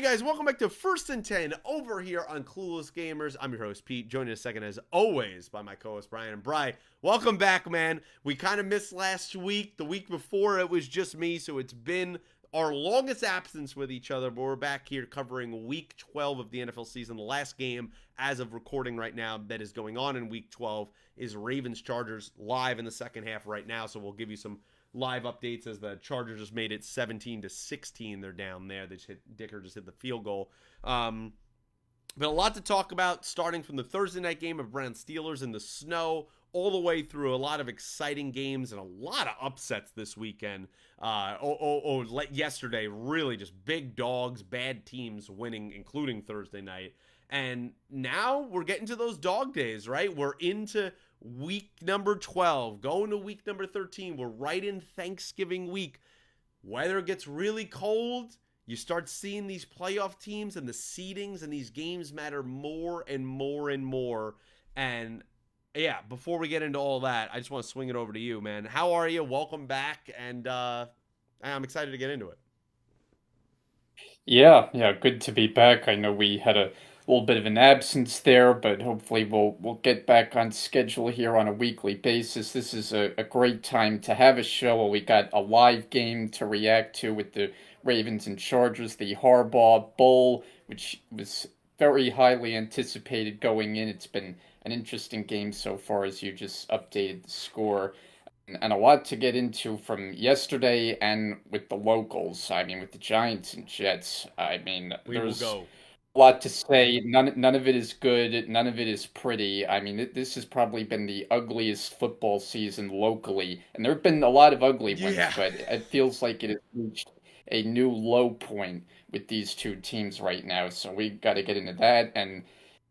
Hey guys, welcome back to First and 10 over here on Clueless Gamers. I'm your host, Pete, joined in a second as always by my co-host, Brian. And Brian, welcome back, man. We kind of missed last week. The week before, it was just me, so it's been our longest absence with each other, but we're back here covering Week 12 of the NFL season. The last game, as of recording right now, that is going on in Week 12 is Ravens-Chargers live in the second half right now, so we'll give you some live updates as the Chargers just made it 17-16. They're down there. Dicker just hit the field goal. But a lot to talk about, starting from the Thursday night game of Browns Steelers in the snow, all the way through a lot of exciting games and a lot of upsets this weekend. Yesterday, really just big dogs, bad teams winning, including Thursday night. And now we're getting to those dog days, right? We're into week number 12, going to week number 13. We're right in Thanksgiving week. Weather gets really cold. You start seeing these playoff teams and the seedings and these games matter more and more and more. And yeah, before we get into all that, I just want to swing it over to you, man. How are you? Welcome back. And I'm excited to get into it. Yeah, good to be back. I know we had a little bit of an absence there, but hopefully we'll get back on schedule here on a weekly basis. This is a great time to have a show. We got a live game to react to with the Ravens and Chargers, the Harbaugh Bowl, which was very highly anticipated going in. It's been an interesting game so far as you just updated the score and a lot to get into from yesterday and with the locals. I mean, with the Giants and Jets. I mean, We will there's go. a lot to say. None of it is good. None of it is pretty. I mean, this has probably been the ugliest football season locally, and there have been a lot of ugly ones, Yeah. but it feels like it has reached a new low point with these two teams right now. So we got to get into that and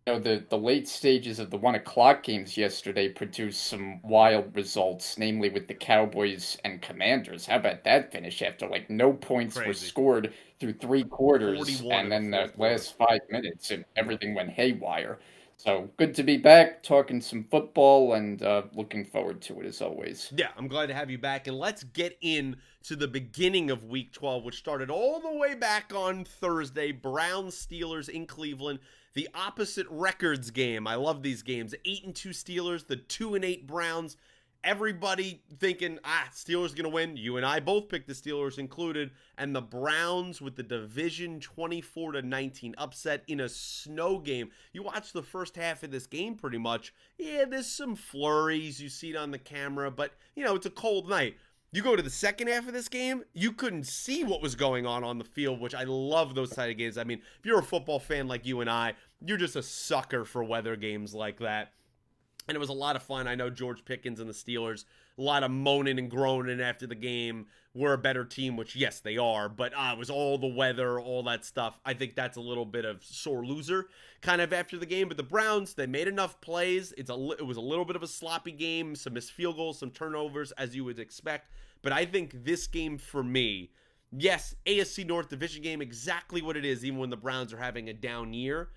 the late stages of the 1 o'clock games yesterday produced some wild results, namely with the Cowboys and Commanders. How about that finish after like no points were Crazy. scored through 3 quarters, 41 and in the then the fourth quarter. last 5 minutes and everything went haywire. So good to be back talking some football and looking forward to it as always. Yeah, I'm glad to have you back. And let's get in to the beginning of week 12, which started all the way back on Thursday. Browns Steelers in Cleveland. The opposite records game. I love these games. 8-2 Steelers, the 2-8 Browns. Everybody thinking, Steelers going to win. You and I both picked the Steelers included. And the Browns with the division 24-19 upset in a snow game. You watch the first half of this game pretty much. Yeah, there's some flurries. You see it on the camera. But, it's a cold night. You go to the second half of this game, you couldn't see what was going on the field, which I love those side of games. I mean, if you're a football fan like you and I, you're just a sucker for weather games like that. And it was a lot of fun. I know George Pickens and the Steelers, a lot of moaning and groaning after the game. We're a better team, which, yes, they are. But it was all the weather, all that stuff. I think that's a little bit of sore loser kind of after the game. But the Browns, they made enough plays. It was a little bit of a sloppy game, some missed field goals, some turnovers, as you would expect. But I think this game for me, yes, AFC North division game, exactly what it is, even when the Browns are having a down year.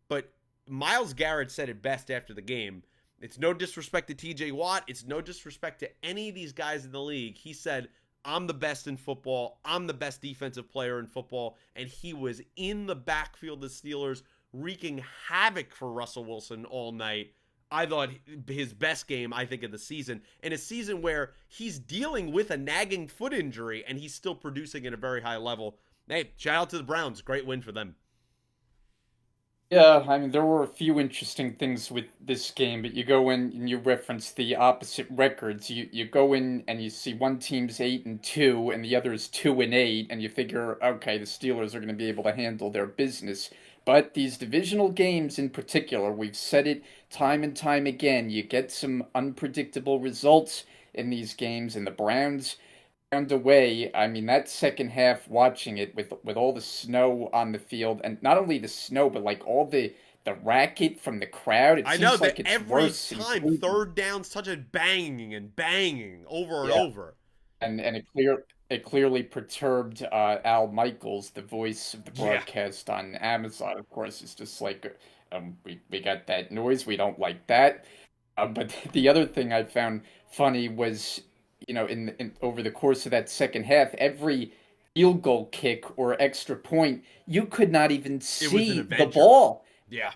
But Myles Garrett said it best after the game. It's no disrespect to TJ Watt. It's no disrespect to any of these guys in the league. He said, I'm the best in football. I'm the best defensive player in football. And he was in the backfield of the Steelers wreaking havoc for Russell Wilson all night. I thought his best game, I think, of the season. In a season where he's dealing with a nagging foot injury and he's still producing at a very high level. Hey, shout out to the Browns. Great win for them. Yeah, I mean, there were a few interesting things with this game, but you go in and you reference the opposite records. You go in and you see one team's 8-2 and the other's 2-8, and you figure, okay, the Steelers are going to be able to handle their business. But these divisional games in particular, we've said it time and time again, you get some unpredictable results in these games, and the Browns found a way. I mean, that second half, watching it with all the snow on the field, and not only the snow, but like all the racket from the crowd. It I know seems that like it's every worse in time Cleveland. third downs, such a banging and banging over and Yeah, over. and it clearly perturbed Al Michaels, the voice of the Yeah. broadcast on Amazon. Of course, it's just like we got that noise. We don't like that. But the other thing I found funny was, in over the course of that second half, every field goal kick or extra point, you could not even It was an see the adventure. ball. Yeah.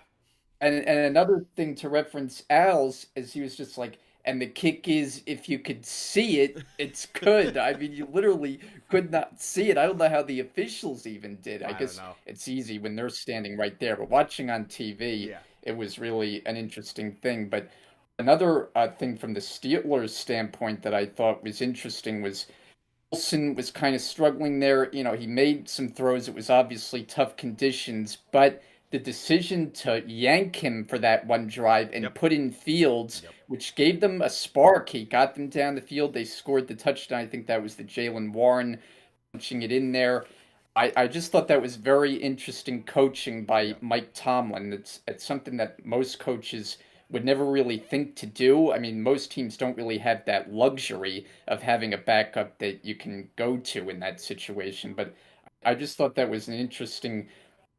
And another thing to reference Al's is he was just like, and the kick is if you could see it, it's good. I mean, you literally could not see it. I don't know how the officials even did. I I don't guess know. it's easy when they're standing right there, but watching on TV, Yeah. it was really an interesting thing. But another thing from the Steelers' standpoint that I thought was interesting was Wilson was kind of struggling there. You know, he made some throws. It was obviously tough conditions, but the decision to yank him for that one drive and Yep. put in Fields, Yep. which gave them a spark. He got them down the field. They scored the touchdown. I think that was the Jalen Warren punching it in there. I just thought that was very interesting coaching by Yeah. Mike Tomlin. It's something that most coaches would never really think to do. I mean, most teams don't really have that luxury of having a backup that you can go to in that situation. But I just thought that was an interesting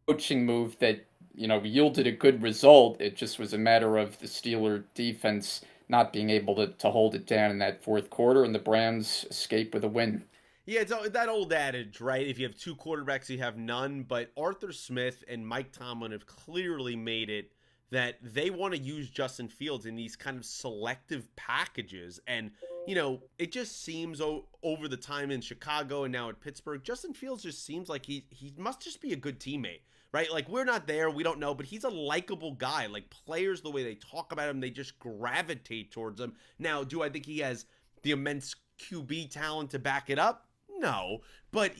coaching move that, yielded a good result. It just was a matter of the Steeler defense not being able to hold it down in that fourth quarter, and the Browns escape with a win. Yeah, it's that old adage, right? If you have two quarterbacks, you have none. But Arthur Smith and Mike Tomlin have clearly made it that they want to use Justin Fields in these kind of selective packages. And, it just seems over the time in Chicago and now at Pittsburgh, Justin Fields just seems like he must just be a good teammate, right? Like, we're not there, we don't know, but he's a likable guy. Like, players, the way they talk about him, they just gravitate towards him. Now, do I think he has the immense QB talent to back it up? No, but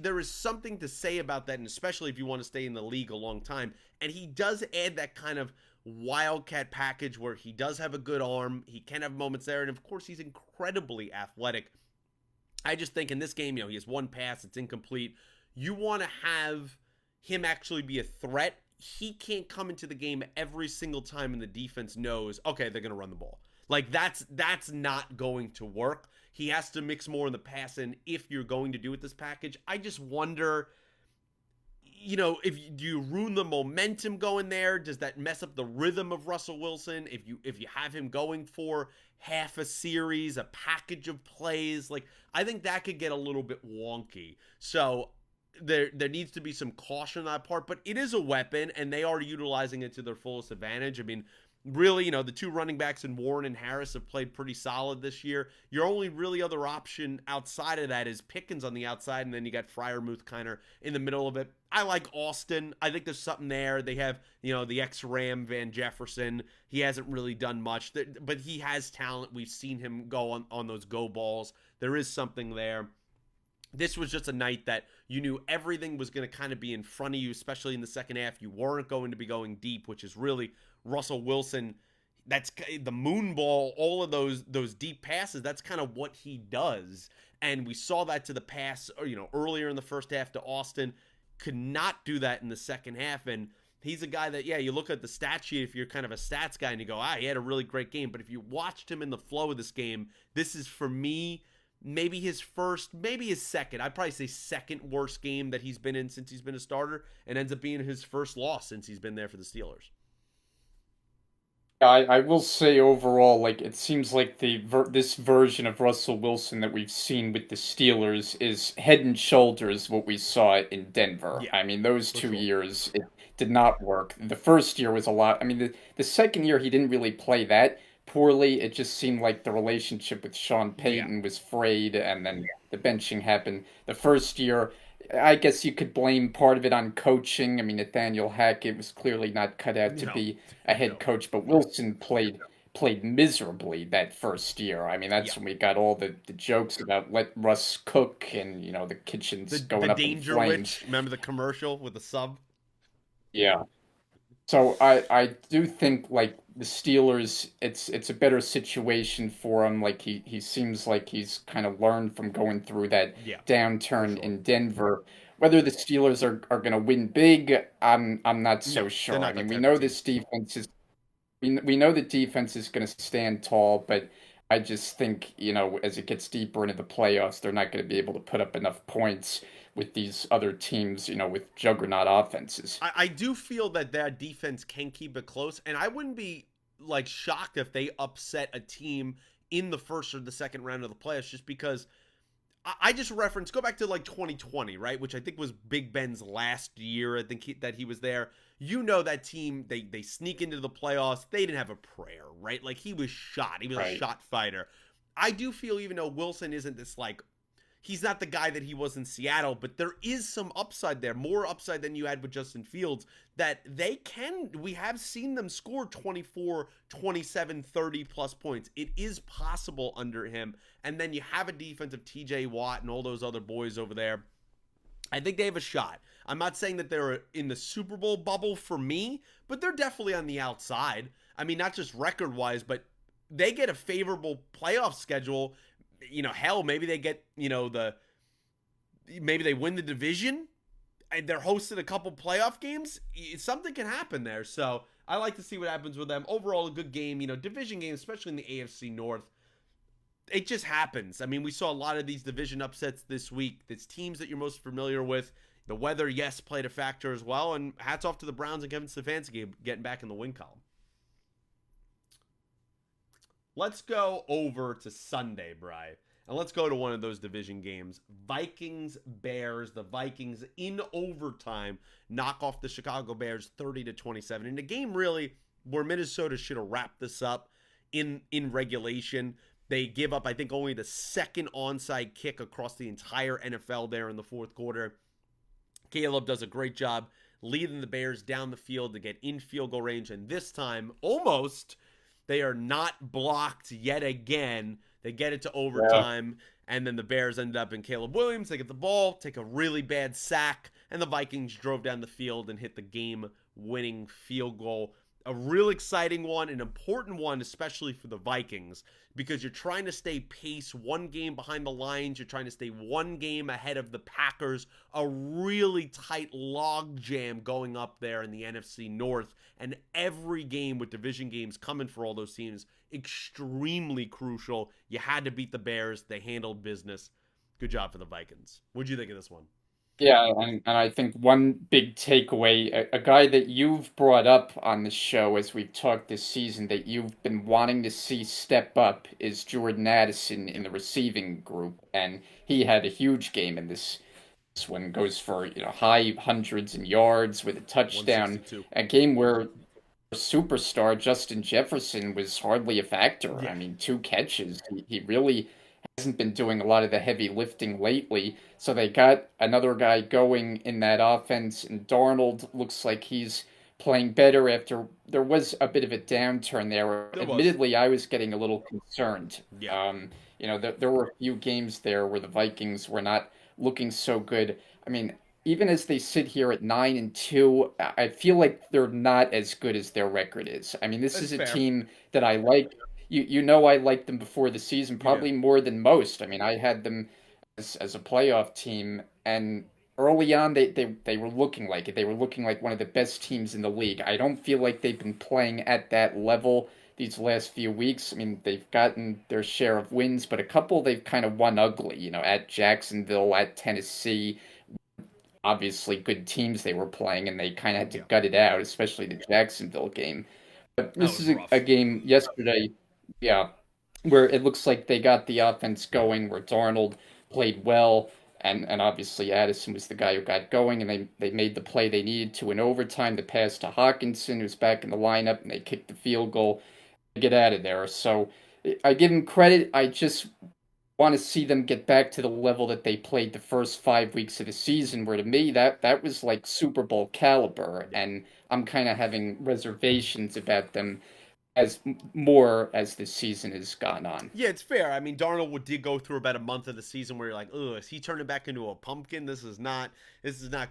there is something to say about that, and especially if you want to stay in the league a long time. And he does add that kind of wildcat package where he does have a good arm, he can have moments there, and of course he's incredibly athletic. I just think in this game, he has one pass, it's incomplete. You want to have him actually be a threat. He can't come into the game every single time and the defense knows, okay, they're going to run the ball. Like that's not going to work. He has to mix more in the pass in if you're going to do with this package. I just wonder, if do you ruin the momentum going there? Does that mess up the rhythm of Russell Wilson? If you have him going for half a series, a package of plays, like I think that could get a little bit wonky. So there needs to be some caution on that part, but it is a weapon and they are utilizing it to their fullest advantage. I mean, really, the two running backs in Warren and Harris have played pretty solid this year. Your only really other option outside of that is Pickens on the outside, and then you got Fryermuth kind of in the middle of it. I like Austin. I think there's something there. They have, the ex-Ram Van Jefferson. He hasn't really done much, but he has talent. We've seen him go on those go balls. There is something there. This was just a night that you knew everything was going to kind of be in front of you, especially in the second half. You weren't going to be going deep, which is really Russell Wilson. That's the moon ball, all of those deep passes. That's kind of what he does. And we saw that to the pass, earlier in the first half to Austin. Could not do that in the second half. And he's a guy that, yeah, you look at the stat sheet if you're kind of a stats guy and you go, he had a really great game. But if you watched him in the flow of this game, this is for me maybe his first, maybe his second. I'd probably say second worst game that he's been in since he's been a starter, and ends up being his first loss since he's been there for the Steelers. I will say overall, like it seems like this version of Russell Wilson that we've seen with the Steelers is head and shoulders what we saw in Denver. Yeah, I mean, those for two sure. years it did not work. The first year was a lot. I mean, the second year he didn't really play that poorly. It just seemed like the relationship with Sean Yeah, Payton was frayed, and then the benching happened. The first year, I guess you could blame part of it on coaching. I mean, Nathaniel Hackett was clearly not cut out to no, be a head no, coach, but Wilson played miserably that first year. I mean, yeah. that's when we got all the jokes about let Russ cook and the kitchen's The going up in Danger flames. Witch. Remember the commercial with the sub? Yeah. So I do think like the Steelers, it's a better situation for him. Like he seems like he's kind of learned from going through that Yeah, for downturn sure. in Denver. Whether the Steelers are going to win big, I'm not No, so they're sure. I not that mean, we type of know team. this defense is we know the defense is going to stand tall, but I just think, as it gets deeper into the playoffs, they're not going to be able to put up enough points with these other teams, with juggernaut offenses. I do feel that that defense can keep it close, and I wouldn't be like shocked if they upset a team in the first or the second round of the playoffs, just because I just go back to like 2020, right? Which I think was Big Ben's last year. I think that he was there. You know that team, they sneak into the playoffs. They didn't have a prayer, right? Like he was shot. He was a Right. shot fighter. I do feel even though Wilson isn't this like he's not the guy that he was in Seattle, but there is some upside there, more upside than you had with Justin Fields, that we have seen them score 24, 27, 30 plus points. It is possible under him. And then you have a defense of TJ Watt and all those other boys over there. I think they have a shot. I'm not saying that they're in the Super Bowl bubble for me, but they're definitely on the outside. I mean, not just record wise, but they get a favorable playoff schedule. Hell, maybe they get, maybe they win the division and they're hosting a couple playoff games. Something can happen there. So I like to see what happens with them. Overall, a good game, division games, especially in the AFC North. It just happens. I mean, we saw a lot of these division upsets this week. It's teams that you're most familiar with. The weather, yes, played a factor as well. And hats off to the Browns and Kevin Stefanski getting back in the win column. Let's go over to Sunday, Bri. And let's go to one of those division games. Vikings Bears. The Vikings in overtime knock off the Chicago Bears 30-27. In a game really where Minnesota should have wrapped this up in regulation. They give up, I think, only the second onside kick across the entire NFL there in the fourth quarter. Caleb does a great job leading the Bears down the field to get in field goal range. And this time, almost, they are not blocked yet again. They get it to overtime. Yeah. And then the Bears end up in Caleb Williams. They get the ball, take a really bad sack. And the Vikings drove down the field and hit the game-winning field goal. A real exciting one, an important one, especially for the Vikings, because you're trying to stay pace one game behind the Lions. You're trying to stay one game ahead of the Packers. A really tight log jam going up there in the NFC North. And every game with division games coming for all those teams, extremely crucial. You had to beat the Bears. They handled business. Good job for the Vikings. What'd you think of this one? Yeah, and I think one big takeaway, a guy that you've brought up on the show as we've talked this season that you've been wanting to see step up is Jordan Addison in the receiving group, and he had a huge game in this one. Goes for high hundreds in yards with a touchdown, 162. a game where superstar Justin Jefferson was hardly a factor. Yeah. I mean, 2 catches. He really hasn't been doing a lot of the heavy lifting lately. So they got another guy going in that offense, and Darnold looks like he's playing better after there was a bit of a downturn there. Admittedly, I was getting a little concerned. Yeah. There were a few games there where the Vikings were not looking so good. I mean, even as they sit here at 9-2, I feel like they're not as good as their record is. I mean, this That's is a fair. team that I like. I liked them before the season, probably more than most. I mean, I had them as a playoff team, and early on they were looking like it. They were looking like one of the best teams in the league. I don't feel like they've been playing at that level these last few weeks. I mean, they've gotten their share of wins, but a couple they've kind of won ugly, at Jacksonville, at Tennessee. Obviously good teams they were playing, and they kind of had to gut it out, especially the Jacksonville game. But this is a game yesterday, yeah, where it looks like they got the offense going, where Darnold played well, and obviously Addison was the guy who got going, and they made the play they needed to in overtime, the pass to Hawkinson, who's back in the lineup, and they kicked the field goal to get out of there. So I give him credit. I just want to see them get back to the level that they played the first 5 weeks of the season, where to me that was like Super Bowl caliber, and I'm kind of having reservations about them as more as the season has gone on. Yeah, it's fair. I mean, Darnold did go through about a month of the season where you're like, "Ugh, is he turning back into a pumpkin? This is not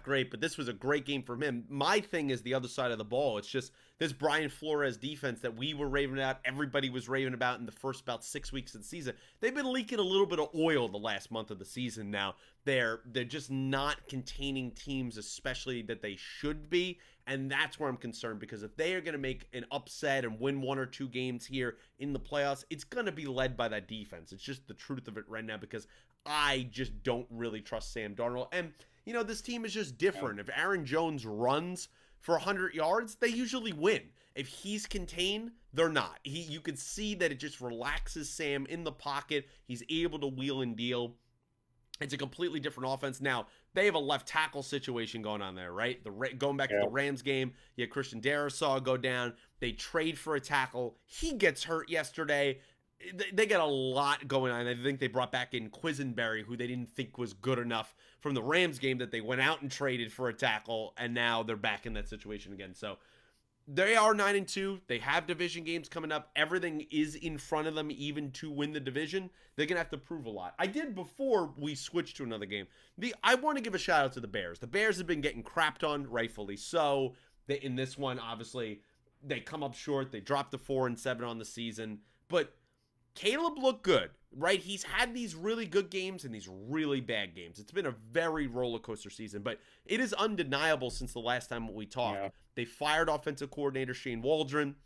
great." But this was a great game from him. My thing is the other side of the ball. It's just this Brian Flores defense that we were raving about, everybody was raving about in the first about 6 weeks of the season. They've been leaking a little bit of oil the last month of the season now. They're just not containing teams, especially that they should be. And that's where I'm concerned, because if they are going to make an upset and win 1 or 2 games here in the playoffs, it's going to be led by that defense. It's just the truth of it right now, because I just don't really trust Sam Darnold. And, this team is just different. If Aaron Jones runs for 100 yards, they usually win. If he's contained, they're not. You could see that it just relaxes Sam in the pocket. He's able to wheel and deal. It's a completely different offense. Now, they have a left tackle situation going on there, right? Going back to the Yeah. Rams game, you had Christian Darrisaw go down. They trade for a tackle. He gets hurt yesterday. They got a lot going on. I think they brought back in Quisenberry, who they didn't think was good enough from the Rams game, that they went out and traded for a tackle, and now they're back in that situation again. So they are 9-2. They have division games coming up. Everything is in front of them, even to win the division. They're gonna have to prove a lot. I did before we switched to another game. I want to give a shout out to the Bears. The Bears have been getting crapped on, rightfully so. In this one, obviously, they come up short. They dropped to 4-7 on the season, but Caleb looked good, right? He's had these really good games and these really bad games. It's been a very roller coaster season, but it is undeniable since the last time we talked. Yeah. They fired offensive coordinator Shane Waldron.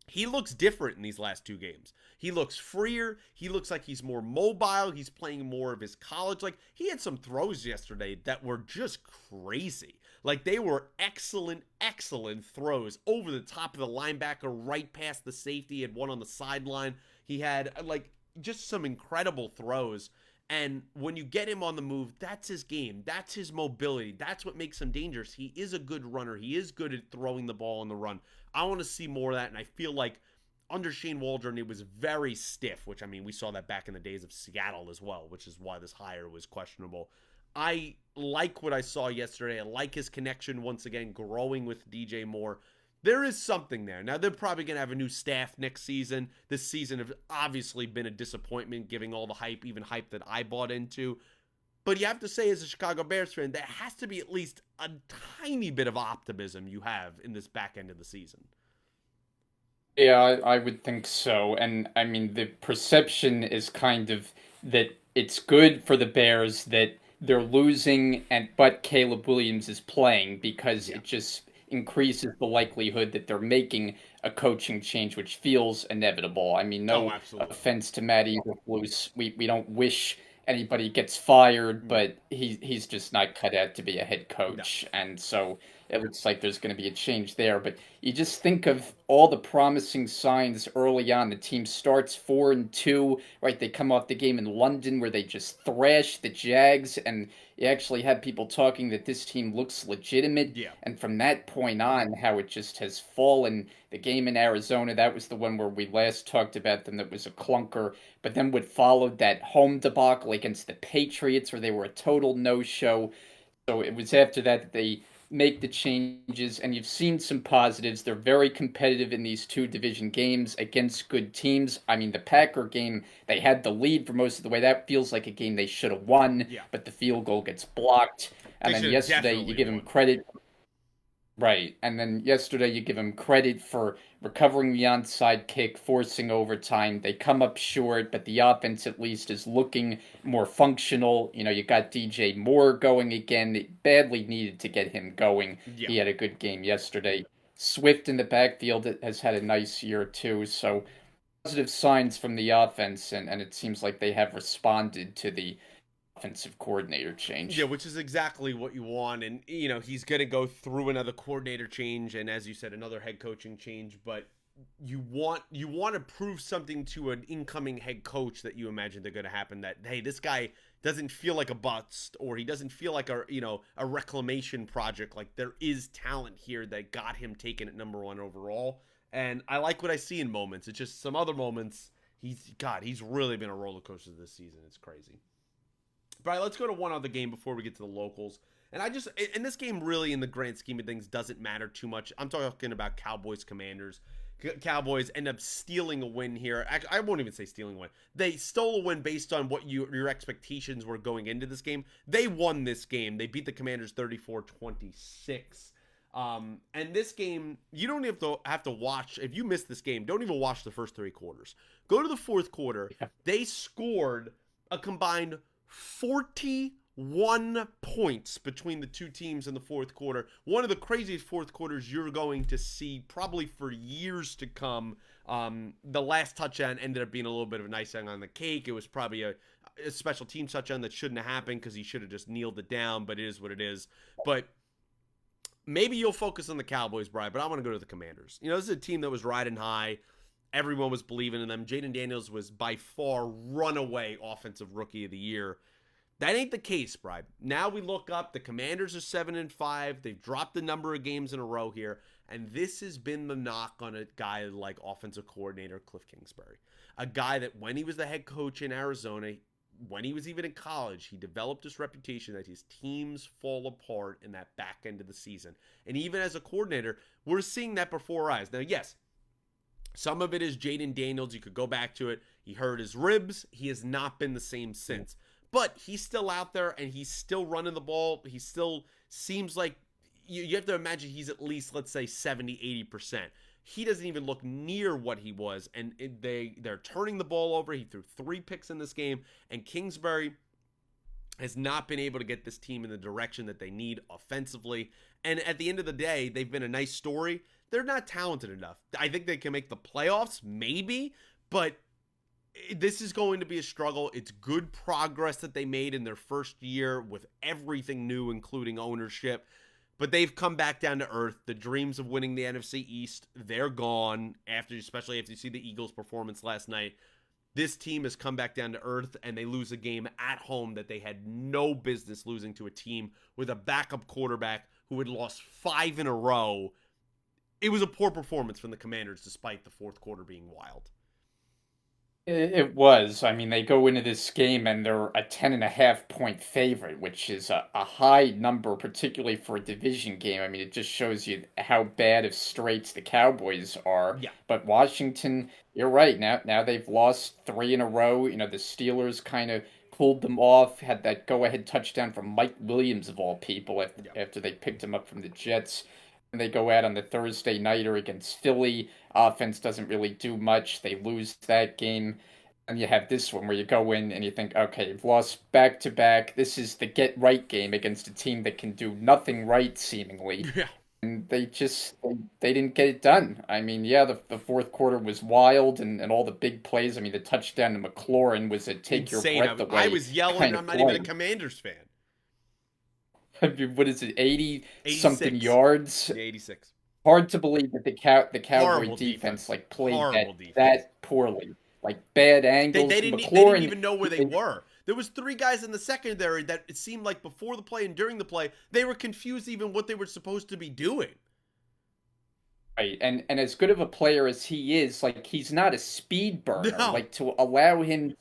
He looks different in these last two games. He looks freer. He looks like he's more mobile. He's playing more of his college. Like, he had some throws yesterday that were just crazy. Like, they were excellent, excellent throws over the top of the linebacker, right past the safety. He had one on the sideline. He had, like, just some incredible throws. And when you get him on the move, that's his game. That's his mobility. That's what makes him dangerous. He is a good runner. He is good at throwing the ball on the run. I want to see more of that, and I feel like under Shane Waldron, it was very stiff, which, I mean, we saw that back in the days of Seattle as well, which is why this hire was questionable. I like what I saw yesterday. I like his connection, once again, growing with DJ Moore. There is something there. Now, they're probably going to have a new staff next season. This season has obviously been a disappointment, giving all the hype, even hype that I bought into. But you have to say, as a Chicago Bears fan, there has to be at least a tiny bit of optimism you have in this back end of the season. Yeah, I would think so. And I mean, the perception is kind of that it's good for the Bears that they're losing and but Caleb Williams is playing because Yeah. it just increases the likelihood that they're making a coaching change, which feels inevitable. I mean, Oh, no absolutely. offense to Matt Eberflus. We don't wish anybody gets fired, No. but he's just not cut out to be a head No. coach. And so it looks like there's going to be a change there. But you just think of all the promising signs early on. The team starts 4-2, right? They come off the game in London where they just thrashed the Jags, and you actually had people talking that this team looks legitimate. Yeah. And from that point on, how it just has fallen. The game in Arizona, that was the one where we last talked about them. That was a clunker. But then what followed that home debacle against the Patriots, where they were a total no-show. So it was after that they make the changes, and you've seen some positives. They're very competitive in these two division games against good teams. I mean, the Packer game, they had the lead for most of the way. That feels like a game they should have won, Yeah. but the field goal gets blocked. They And then should have yesterday, you definitely give him won. credit. Right. And then yesterday, you give him credit for recovering the onside kick, forcing overtime. They come up short, but the offense at least is looking more functional. You know, you got DJ Moore going again. It badly needed to get him going. Yeah. He had a good game yesterday. Swift in the backfield has had a nice year, too. So positive signs from the offense, and it seems like they have responded to the offensive coordinator Yeah, change. which is exactly what you want. And, he's going to go through another coordinator change and, as you said, another head coaching change. But you want to prove something to an incoming head coach that you imagine they're going to happen, that, hey, this guy doesn't feel like a bust, or he doesn't feel like a reclamation project. Like, there is talent here that got him taken at number one overall. And I like what I see in moments. It's just some other moments. He's really been a roller coaster this season. It's crazy. But all right, let's go to one other game before we get to the locals. And this game really, in the grand scheme of things, doesn't matter too much. I'm talking about Cowboys Commanders. Cowboys end up stealing a win here. I won't even say stealing a win. They stole a win based on what your expectations were going into this game. They won this game. They beat the Commanders 34-26. And this game, you don't have to watch. If you missed this game, don't even watch the first three quarters. Go to the fourth quarter. Yeah. They scored a combined 41 points between the two teams in the fourth quarter. One of the craziest fourth quarters you're going to see probably for years to come. The last touchdown ended up being a little bit of an icing on the cake. It was probably a special team touchdown that shouldn't have happened because he should have just kneeled it down, but it is what it is. But maybe you'll focus on the Cowboys, Brian, but I want to go to the Commanders. This is a team that was riding high. Everyone was believing in them. Jaden Daniels was by far runaway offensive rookie of the year. That ain't the case, Bribe. Now we look up. The Commanders are 7-5. They've dropped a number of games in a row here, and this has been the knock on a guy like offensive coordinator Cliff Kingsbury, a guy that when he was the head coach in Arizona, when he was even in college, he developed this reputation that his teams fall apart in that back end of the season. And even as a coordinator, we're seeing that before our eyes. Now, yes, some of it is Jaden Daniels. You could go back to it. He hurt his ribs. He has not been the same since. But he's still out there and he's still running the ball. He still seems like you have to imagine he's at least, let's say, 70-80%. He doesn't even look near what he was. And they're turning the ball over. He threw 3 picks in this game. And Kingsbury has not been able to get this team in the direction that they need offensively. And at the end of the day, they've been a nice story. They're not talented enough. I think they can make the playoffs, maybe, but this is going to be a struggle. It's good progress that they made in their first year with everything new, including ownership. But they've come back down to earth. The dreams of winning the NFC East, they're gone, especially after you see the Eagles' performance last night. This team has come back down to earth, and they lose a game at home that they had no business losing to a team with a backup quarterback who had lost 5 in a row. It was a poor performance from the Commanders, despite the fourth quarter being wild. It was. I mean, they go into this game and they're a 10.5 point favorite, which is a high number, particularly for a division game. I mean, it just shows you how bad of straits the Cowboys are. Yeah. But Washington, you're right. Now they've lost 3 in a row. You know, the Steelers kind of pulled them off, had that go-ahead touchdown from Mike Williams, of all people, after they picked him up from the Jets. And they go out on the Thursday nighter against Philly. Offense doesn't really do much. They lose that game. And you have this one where you go in and you think, okay, you've lost back to back. This is the get right game against a team that can do nothing right, seemingly. Yeah. And they didn't get it done. I mean, yeah, the fourth quarter was wild and all the big plays. I mean, the touchdown to McLaurin was a take Insane. your breath away. I was yelling. I'm not even a Commanders fan. I mean, what is it, 80 something 86. yards? Yeah, 86. Hard to believe that the Cowboy Horrible defense like played Horrible that poorly. Like bad angles. They didn't even know where they were. There was 3 guys in the secondary that it seemed like before the play and during the play, they were confused even what they were supposed to be doing. Right, and as good of a player as he is, like he's not a speed burner. No. Like to allow him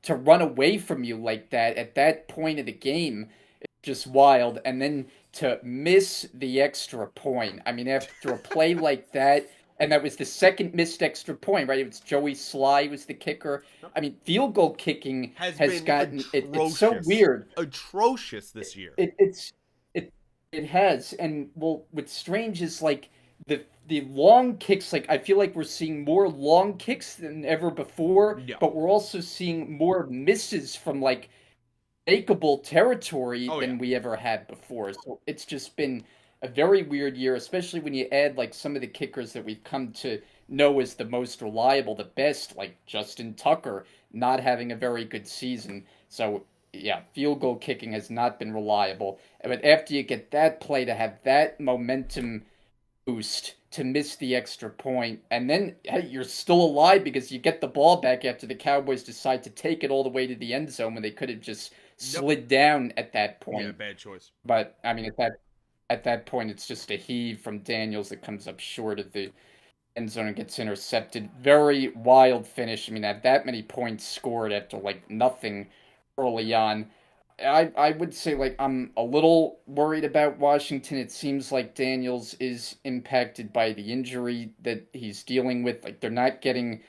to run away from you like that at that point of the game, it's just wild. And then to miss the extra point. I mean, after a play like that, and that was the second missed extra point, right? It was Joey Sly was the kicker. I mean, field goal kicking has gotten it's so weird. Atrocious this year. It has, and well, what's strange is like the long kicks. Like I feel like we're seeing more long kicks than ever before, Yeah. but we're also seeing more misses from like makeable territory than we ever had before. So it's just been a very weird year, especially when you add like some of the kickers that we've come to know as the most reliable, the best, like Justin Tucker not having a very good season. So yeah, field goal kicking has not been reliable. But after you get that play to have that momentum boost to miss the extra point, and then hey, you're still alive because you get the ball back after the Cowboys decide to take it all the way to the end zone when they could have just slid down at that point. Yeah, bad choice. But I mean, at that point, it's just a heave from Daniels that comes up short of the end zone and gets intercepted. Very wild finish. I mean, at that many points scored after like nothing early on. I would say like I'm a little worried about Washington. It seems like Daniels is impacted by the injury that he's dealing with. Like they're not getting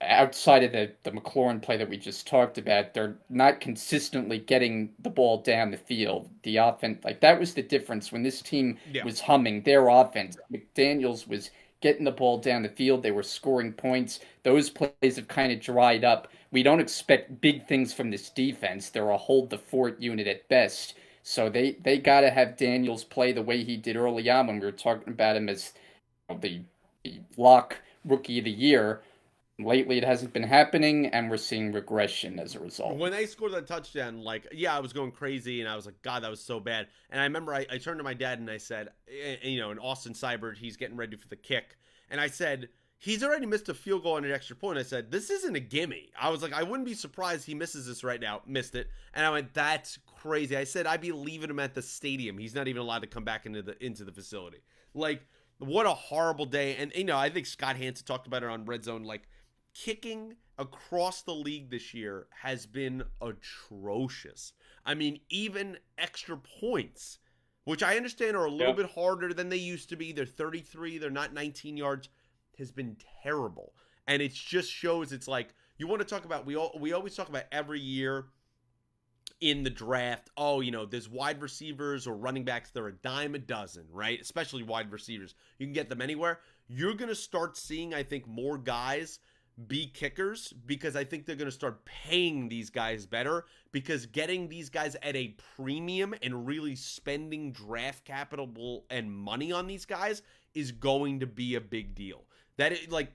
outside of the McLaurin play that we just talked about, they're not consistently getting the ball down the field. The offense, like that was the difference when this team was humming. Their offense, McDaniels was getting the ball down the field. They were scoring points. Those plays have kind of dried up. We don't expect big things from this defense. They're a hold the fort unit at best. So they got to have Daniels play the way he did early on when we were talking about him as the lock rookie of the year. Lately, it hasn't been happening, and we're seeing regression as a result. When they scored that touchdown, like, yeah, I was going crazy, and I was like, God, that was so bad. And I remember I turned to my dad, and I said, and Austin Seibert, he's getting ready for the kick. And I said, he's already missed a field goal and an extra point. I said, this isn't a gimme. I was like, I wouldn't be surprised he misses this right now. Missed it. And I went, that's crazy. I said, I'd be leaving him at the stadium. He's not even allowed to come back into the facility. Like, what a horrible day. And, I think Scott Hansen talked about it on Red Zone. Like, kicking across the league this year has been atrocious. I mean, even extra points, which I understand are a little bit harder than they used to be. They're 33. They're not 19 yards. Has been terrible. And it just shows it's like, you want to talk about, we always talk about every year in the draft, there's wide receivers or running backs, they're a dime a dozen, right? Especially wide receivers. You can get them anywhere. You're going to start seeing, I think, more guys be kickers because I think they're going to start paying these guys better, because getting these guys at a premium and really spending draft capital and money on these guys is going to be a big deal.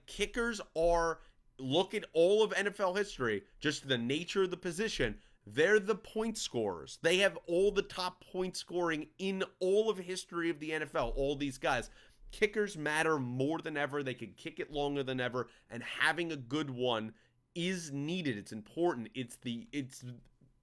Kickers are, look at all of NFL history, just the nature of the position. They're the point scorers. They have all the top point scoring in all of history of the NFL, all these guys. Kickers matter more than ever. They can kick it longer than ever, and having a good one is needed. It's important.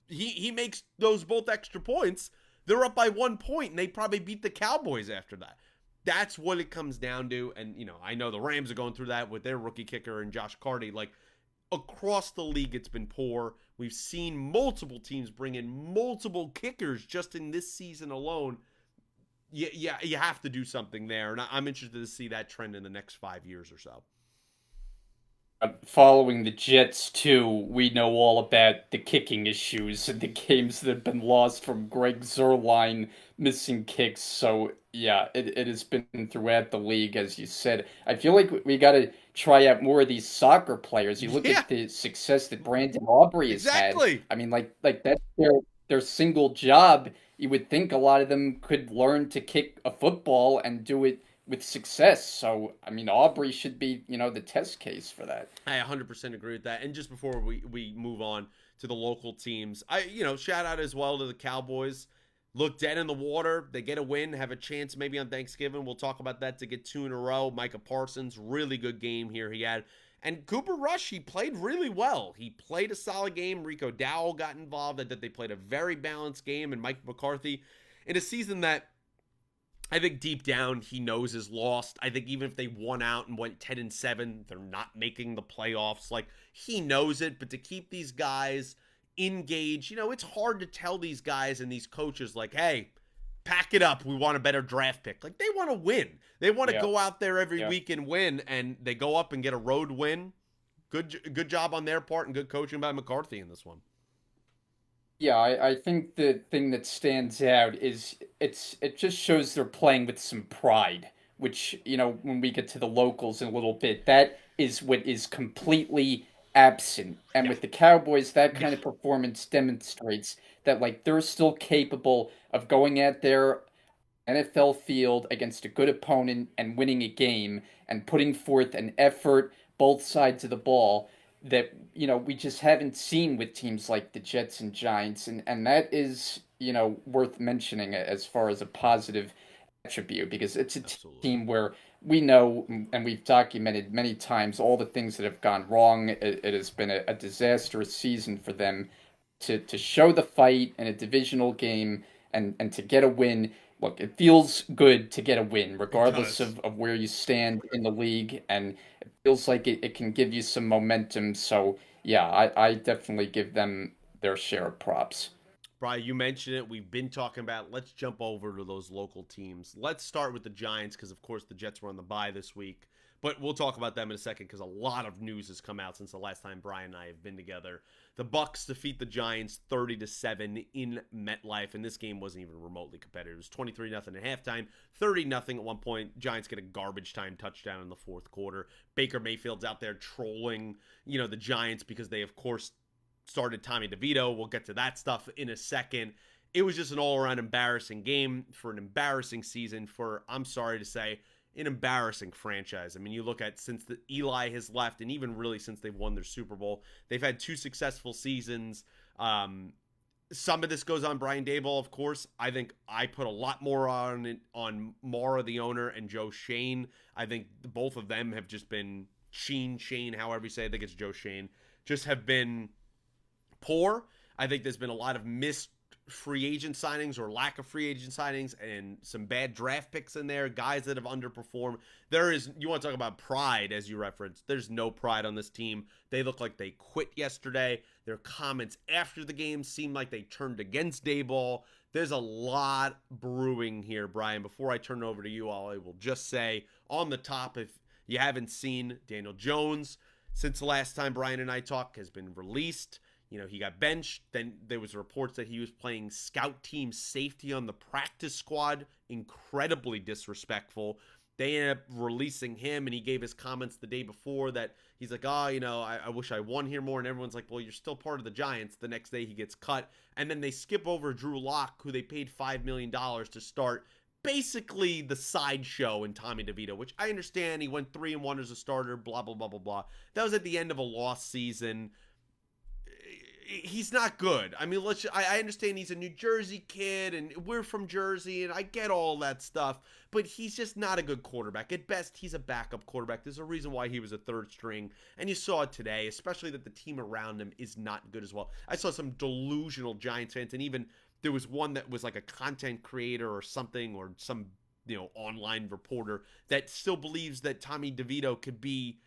He makes those both extra points. They're up by 1 point, and they probably beat the Cowboys after that. That's what it comes down to. And, I know the Rams are going through that with their rookie kicker and Josh Carty. Like, across the league, it's been poor. We've seen multiple teams bring in multiple kickers just in this season alone. Yeah, you have to do something there. And I'm interested to see that trend in the next 5 years or so. Following the Jets, too, we know all about the kicking issues and the games that have been lost from Greg Zuerlein missing kicks. So, yeah, it has been throughout the league, as you said. I feel like we got to try out more of these soccer players. You look at the success that Brandon Aubrey has had. I mean, like that's their single job. You would think a lot of them could learn to kick a football and do it with success. So, I mean, Aubrey should be, the test case for that. I 100% agree with that. And just before we move on to the local teams, shout out as well to the Cowboys. Look dead in the water. They get a win, have a chance maybe on Thanksgiving. We'll talk about that to get 2 in a row. Micah Parsons, really good game here he had. And Cooper Rush, he played really well. He played a solid game. Rico Dowell got involved. I thought they played a very balanced game. And Mike McCarthy, in a season that I think deep down he knows is lost. I think even if they won out and went 10-7, they're not making the playoffs. Like, he knows it. But to keep these guys engaged, it's hard to tell these guys and these coaches, like, hey, pack it up. We want a better draft pick. Like, they want to win. They want to go out there every week and win, and they go up and get a road win. Good job on their part and good coaching by McCarthy in this one. Yeah, I think the thing that stands out is it just shows they're playing with some pride, which, when we get to the locals in a little bit, that is what is completely absent. And with the Cowboys, that kind of performance demonstrates that, like, they're still capable of going out there NFL field against a good opponent and winning a game and putting forth an effort both sides of the ball that we just haven't seen with teams like the Jets and Giants, and that is worth mentioning as far as a positive attribute, because it's a team where we know and we've documented many times all the things that have gone wrong. It has been a disastrous season for them. To show the fight in a divisional game and to get a win. Look, it feels good to get a win, regardless of where you stand in the league, and it feels like it can give you some momentum. So, yeah, I definitely give them their share of props. Brian, you mentioned it. We've been talking about. Let's jump over to those local teams. Let's start with the Giants because, of course, the Jets were on the bye this week. But we'll talk about them in a second because a lot of news has come out since the last time Brian and I have been together. The Bucs defeat the Giants 30-7 in MetLife, and this game wasn't even remotely competitive. It was 23-0 at halftime, 30-0 at one point. Giants get a garbage time touchdown in the fourth quarter. Baker Mayfield's out there trolling, the Giants because they, of course, started Tommy DeVito. We'll get to that stuff in a second. It was just an all-around embarrassing game for an embarrassing season for, I'm sorry to say, an embarrassing franchise. I mean, you look at since Eli has left, and even really since they've won their Super Bowl, they've had 2 successful seasons. Some of this goes on Brian Daboll, of course. I think I put a lot more on it, on Mara, the owner, and Joe Shane. I think both of them have just been Shane, however you say it. I think it's Joe Shane. Just have been poor. I think there's been a lot of missed free agent signings or lack of free agent signings and some bad draft picks in there, guys that have underperformed. There is, you want to talk about pride, as you referenced, there's no pride on this team. They look like they quit yesterday. Their comments after the game seemed like they turned against Dayball. There's a lot brewing here, Brian. Before I turn it over to you, I will just say on the top, if you haven't seen, Daniel Jones, since the last time Brian and I talked, has been released. He got benched. Then there was reports that he was playing scout team safety on the practice squad. Incredibly disrespectful. They ended up releasing him, and he gave his comments the day before that he's like, I wish I won here more. And everyone's like, well, you're still part of the Giants. The next day he gets cut. And then they skip over Drew Lock, who they paid $5 million to start basically the sideshow in Tommy DeVito, which I understand. He went 3-1 as a starter, blah, blah, blah, blah, blah. That was at the end of a lost season. He's not good. I mean, I understand he's a New Jersey kid and we're from Jersey and I get all that stuff, but he's just not a good quarterback. At best, he's a backup quarterback. There's a reason why he was a third string, and you saw it today, especially that the team around him is not good as well. I saw some delusional Giants fans, and even there was one that was like a content creator or something, or some online reporter that still believes that Tommy DeVito could be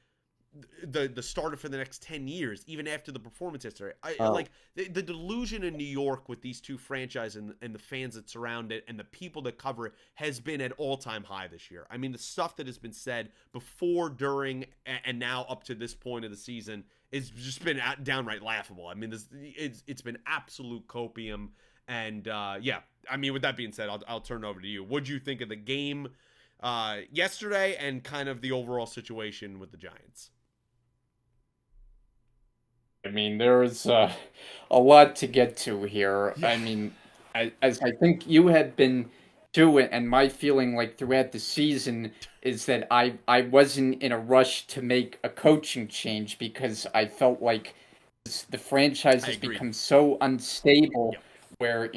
the starter for the next 10 years, even after the performance history. Like the delusion in New York with these two franchises and the fans that surround it and the people that cover it has been at all-time high this year. I mean, the stuff that has been said before, during, and now up to this point of the season has just been downright laughable. I mean, it's been absolute copium. And yeah, I mean, with that being said, I'll turn it over to you. What'd you think of the game yesterday and kind of the overall situation with the Giants? I mean, there's a lot to get to here. Yeah. I mean, as I think you had been doing, and my feeling like throughout the season is that I wasn't in a rush to make a coaching change because I felt like the franchise I has agree. become so unstable Yep. where,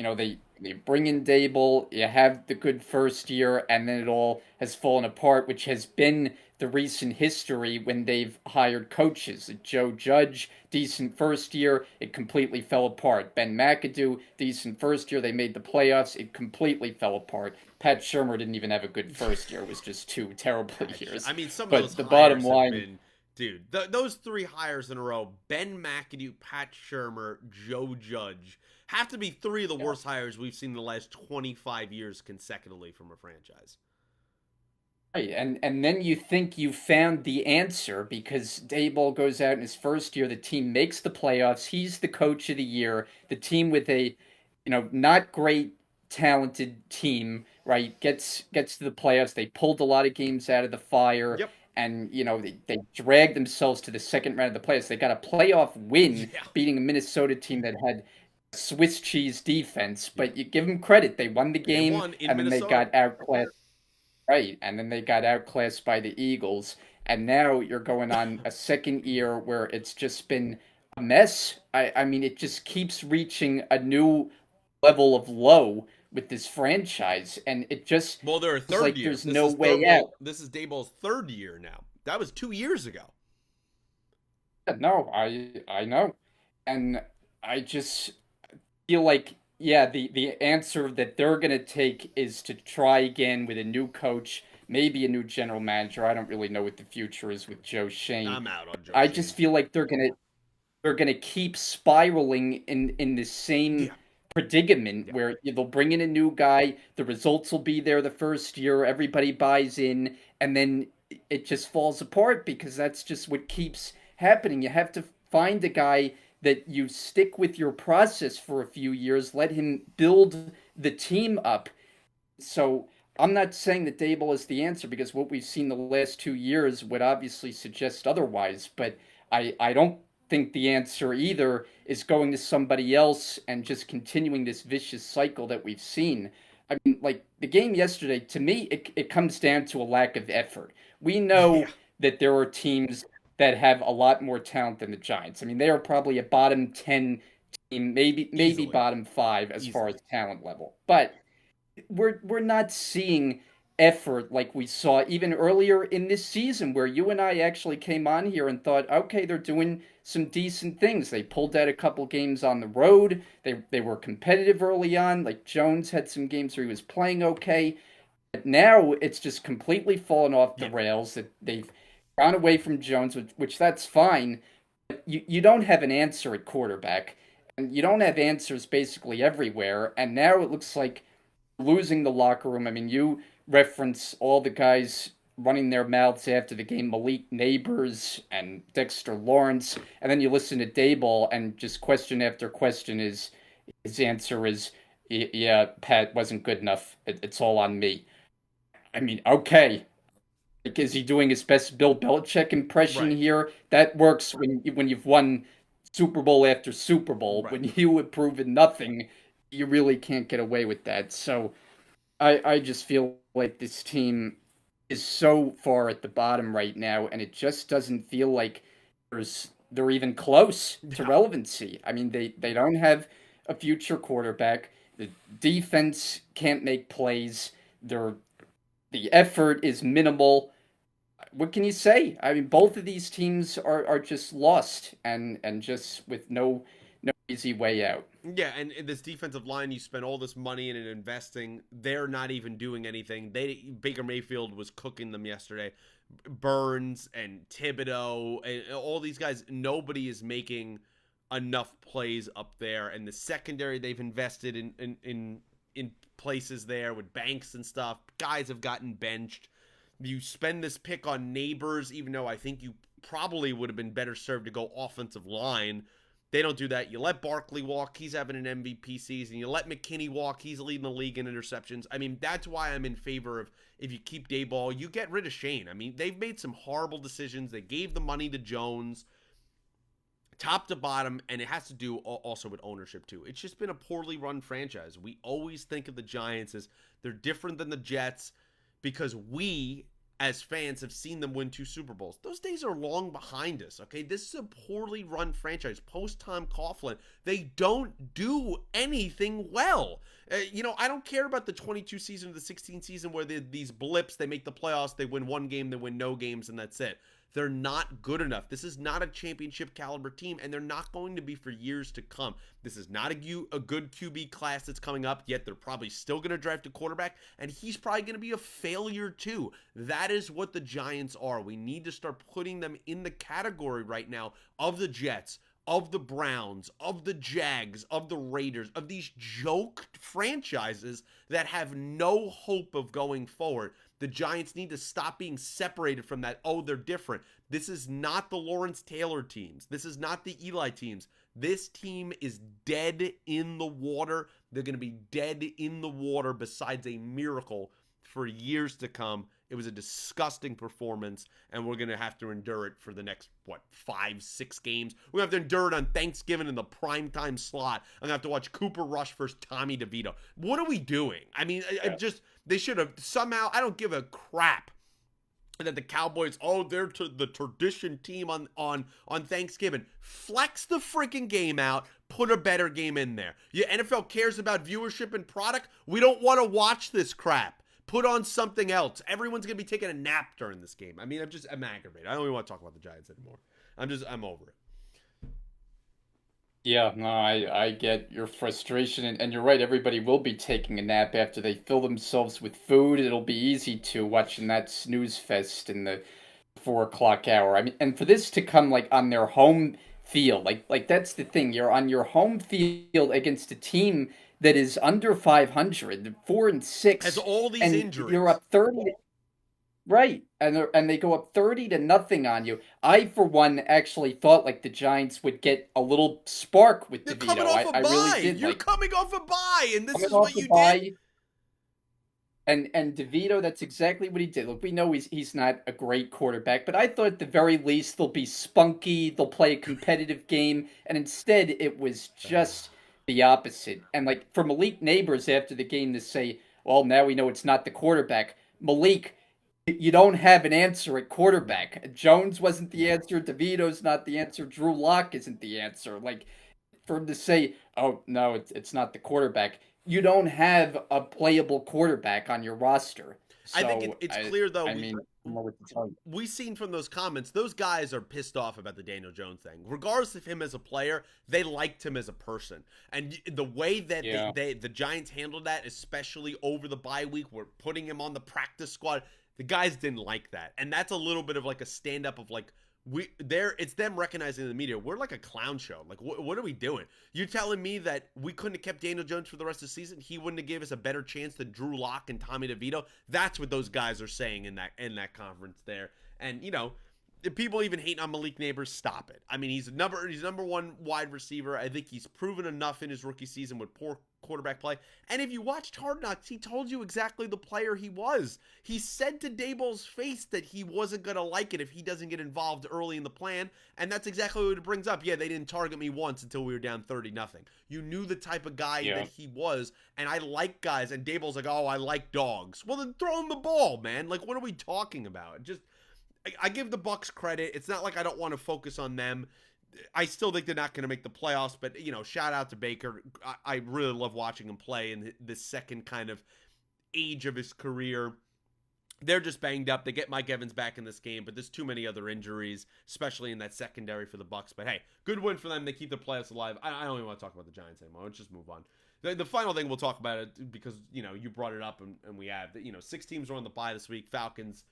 they bring in Dable, you have the good first year, and then it all has fallen apart, which has been the recent history when they've hired coaches. Joe Judge, decent first year, it completely fell apart. Ben McAdoo, decent first year, they made the playoffs, it completely fell apart. Pat Shermer didn't even have a good first year, it was just two terrible years. I mean, some of those But the bottom hires have line, been, dude, those three hires in a row, Ben McAdoo, Pat Shermer, Joe Judge, have to be three of the yeah. worst hires we've seen in the last 25 years consecutively from a franchise. Right, and then you think you found the answer because Dayball goes out in his first year, the team makes the playoffs, he's the coach of the year, the team with a, not great talented team, right, gets to the playoffs, they pulled a lot of games out of the fire, Yep. and they dragged themselves to the second round of the playoffs. They got a playoff win Yeah. beating a Minnesota team that had Swiss cheese defense, Yep. but you give them credit, they won the They game, won in and then they Minnesota. got outclassed. Right, and then they got outclassed by the Eagles, and now you're going on a second year where it's just been a mess. I mean, it just keeps reaching a new level of low with this franchise, and it just Well, they're a feels third like year. there's no way out. This is Dayball's third year now. That was 2 years ago. No, I know, and I just feel like yeah, the answer that they're gonna take is to try again with a new coach, maybe a new general manager. I don't really know what the future is with Joe Shane. I'm out on Joe I Shane. just feel like they're gonna keep spiraling in the same Yeah. predicament Yeah. where they'll bring in a new guy, the results will be there the first year, everybody buys in, and then it just falls apart because that's just what keeps happening. You have to find a guy that you stick with your process for a few years, let him build the team up. So I'm not saying that Dable is the answer because what we've seen the last 2 years would obviously suggest otherwise. But I don't think the answer either is going to somebody else and just continuing this vicious cycle that we've seen. I mean, like the game yesterday, to me, it comes down to a lack of effort. We Yeah. know that there are teams that have a lot more talent than the Giants. I mean, they are probably a bottom 10 maybe Easily. bottom five as far as Easily. talent level. But we're not seeing effort like we saw even earlier in this season where you and I actually came on here and thought, okay, they're doing some decent things. They pulled out a couple games on the road. They were competitive early on. Like Jones had some games where he was playing okay. But now it's just completely fallen off the Yeah. rails. That they've gone away from Jones, which that's fine. But you don't have an answer at quarterback, and you don't have answers basically everywhere. And now it looks like losing the locker room. I mean, you reference all the guys running their mouths after the game, Malik Neighbors and Dexter Lawrence, and then you listen to Dayball, and just question after question is his answer is, "Yeah, Pat wasn't good enough. It's all on me." I mean, okay. Like, is he doing his best Bill Belichick impression Right. here? That works when you've won Super Bowl after Super Bowl. Right. When you have proven nothing, you really can't get away with that. So I just feel like this team is so far at the bottom right now, and it just doesn't feel like they're even close to Yeah. relevancy. I mean, they don't have a future quarterback. The defense can't make plays. They're the effort is minimal. What can you say? I mean, both of these teams are just lost and just with no easy way out. Yeah, and this defensive line, you spend all this money in and investing. They're not even doing anything. Baker Mayfield was cooking them yesterday. Burns and Thibodeau and all these guys. Nobody is making enough plays up there. And the secondary, they've invested in places there with Banks and stuff. Guys have gotten benched. You spend this pick on Neighbors, even though I think you probably would have been better served to go offensive line. They don't do that. You let Barkley walk. He's having an MVP season. You let McKinney walk. He's leading the league in interceptions. I mean, that's why I'm in favor of if you keep Dayball, you get rid of Shane. I mean, they've made some horrible decisions. They gave the money to Jones, top to bottom, and it has to do also with ownership, too. It's just been a poorly run franchise. We always think of the Giants as they're different than the Jets because we as fans have seen them win 2 Super Bowls. Those days are long behind us, okay? This is a poorly run franchise. Post Tom Coughlin, they don't do anything well. I don't care about the 22 season or the 16 season where these blips, they make the playoffs, they win one game, they win no games, and that's it. They're not good enough. This is not a championship caliber team, and they're not going to be for years to come. This is not a good QB class that's coming up, yet they're probably still going to draft a quarterback, and he's probably going to be a failure too. That is what the Giants are. We need to start putting them in the category right now of the Jets, of the Browns, of the Jags, of the Raiders, of these joke franchises that have no hope of going forward. The Giants need to stop being separated from that. Oh, they're different. This is not the Lawrence Taylor teams. This is not the Eli teams. This team is dead in the water. They're going to be dead in the water besides a miracle for years to come. It was a disgusting performance, and we're going to have to endure it for the next, 5, 6 games. We're going to have to endure it on Thanksgiving in the primetime slot. I'm going to have to watch Cooper Rush versus Tommy DeVito. What are we doing? I mean, they should have somehow, I don't give a crap that the Cowboys, they're the tradition team on Thanksgiving. Flex the freaking game out. Put a better game in there. Your NFL cares about viewership and product. We don't want to watch this crap. Put on something else. Everyone's gonna be taking a nap during this game. I mean, I'm aggravated. I don't even want to talk about the Giants anymore. I'm over it. Yeah, no, I get your frustration, and you're right. Everybody will be taking a nap after they fill themselves with food. It'll be easy to watching that snooze fest in the 4 o'clock hour. I mean, and for this to come like on their home field, like that's the thing. You're on your home field against a team that is under 500, four and Has six, all these and you're injuries. up 30. Right, and they go up 30-0 on you. I, for one, actually thought like the Giants would get a little spark with You're coming DeVito. off I, a I really bye. did You're like coming off a bye, and this coming is off what the you did. bye, and DeVito. That's exactly what he did. Look, we know he's not a great quarterback, but I thought at the very least they'll be spunky. They'll play a competitive game, and instead it was just the opposite. And like for Malik Neighbors after the game to say, "Well, now we know it's not the quarterback." Malik, you don't have an answer at quarterback. Jones wasn't the answer. DeVito's not the answer. Drew Lock isn't the answer. Like for him to say, "Oh no, it's not the quarterback." You don't have a playable quarterback on your roster, I think so it's clear though. I mean, I don't know what to tell you. We seen from those comments, those guys are pissed off about the Daniel Jones thing. Regardless of him as a player, they liked him as a person. And the way that Yeah, the Giants handled that, especially over the bye week, were putting him on the practice squad. The guys didn't like that. And that's a little bit of like a stand up of like, it's them recognizing in the media we're like a clown show. Like what are we doing? You're telling me that we couldn't have kept Daniel Jones for the rest of the season? He wouldn't have gave us a better chance than Drew Lock and Tommy DeVito. That's what those guys are saying in that conference there. And people even hating on Malik Neighbors. Stop it. I mean, he's number one wide receiver. I think he's proven enough in his rookie season with poor quarterback play. And if you watched Hard Knocks, he told you exactly the player he was. He said to Daboll's face that he wasn't going to like it if he doesn't get involved early in the plan. And that's exactly what it brings up. Yeah, they didn't target me once until we were down 30-0. You knew the type of guy yeah. that he was. And I like guys. And Daboll's like, oh, I like dogs. Well, then throw him the ball, man. Like, what are we talking about? Just I give the Bucks credit. It's not like I don't want to focus on them. I still think they're not going to make the playoffs, but shout out to Baker. I really love watching him play in this second kind of age of his career. They're just banged up. They get Mike Evans back in this game, but there's too many other injuries, especially in that secondary for the Bucks. But hey, good win for them. They keep the playoffs alive. I don't even want to talk about the Giants anymore. Let's just move on. The final thing we'll talk about it because you brought it up and we have 6 teams are on the bye this week. Falcons,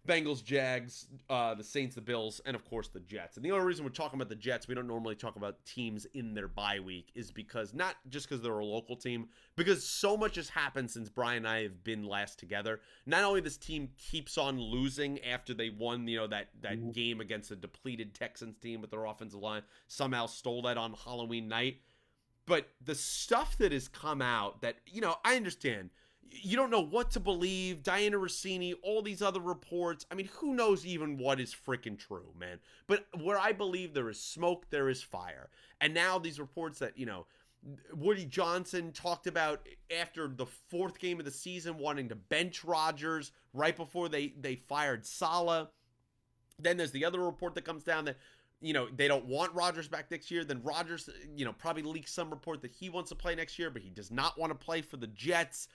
Bengals, Jags, the Saints, the Bills, and of course the Jets. And the only reason we're talking about the Jets, we don't normally talk about teams in their bye week, is because not just because they're a local team, because so much has happened since Brian and I have been last together. Not only this team keeps on losing after they won, that game against a depleted Texans team with their offensive line, somehow stole that on Halloween night, but the stuff that has come out that, I understand you don't know what to believe. Diana Rossini, all these other reports. I mean, who knows even what is freaking true, man? But where I believe there is smoke, there is fire. And now these reports that, Woody Johnson talked about after the 4th game of the season wanting to bench Rodgers right before they fired Saleh. Then there's the other report that comes down that they don't want Rodgers back next year. Then Rodgers, probably leaks some report that he wants to play next year, but he does not want to play for the Jets.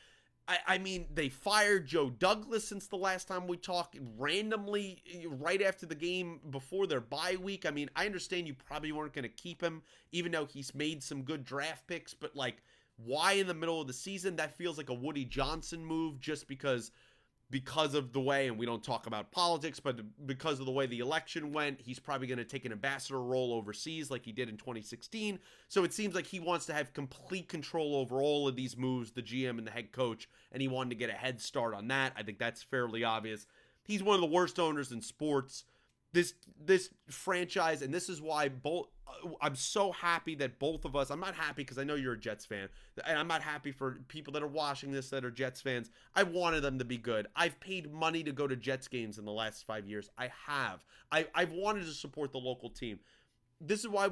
I mean, they fired Joe Douglas since the last time we talked, randomly right after the game before their bye week. I mean, I understand you probably weren't going to keep him, even though he's made some good draft picks, but like, why in the middle of the season? That feels like a Woody Johnson move just because of the way, and we don't talk about politics, but because of the way the election went, he's probably going to take an ambassador role overseas like he did in 2016. So it seems like he wants to have complete control over all of these moves, the GM and the head coach, and he wanted to get a head start on that. I think that's fairly obvious. He's one of the worst owners in sports. This franchise, and this is why I'm so happy that both of us, I'm not happy because I know you're a Jets fan, and I'm not happy for people that are watching this that are Jets fans. I wanted them to be good. I've paid money to go to Jets games in the last 5 years. I have. I've wanted to support the local team. This is why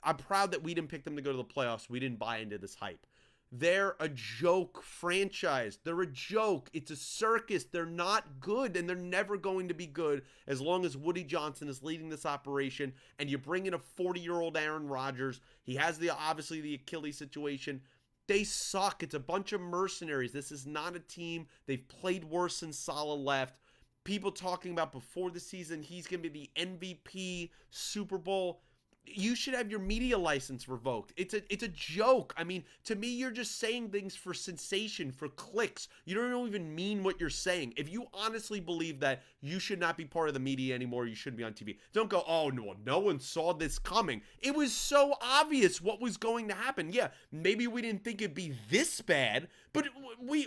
I'm proud that we didn't pick them to go to the playoffs. We didn't buy into this hype. They're a joke franchise. They're a joke. It's a circus. They're not good, and they're never going to be good as long as Woody Johnson is leading this operation. And you bring in a 40-year-old Aaron Rodgers. He has obviously the Achilles situation. They suck. It's a bunch of mercenaries. This is not a team. They've played worse since Saleh left. People talking about before the season, he's going to be the MVP, Super Bowl. You should have your media license revoked. It's a joke. I mean, to me, you're just saying things for sensation, for clicks. You don't even mean what you're saying. If you honestly believe that you should not be part of the media anymore, you shouldn't be on TV. Don't go, oh, no one saw this coming. It was so obvious what was going to happen. Yeah, maybe we didn't think it'd be this bad, but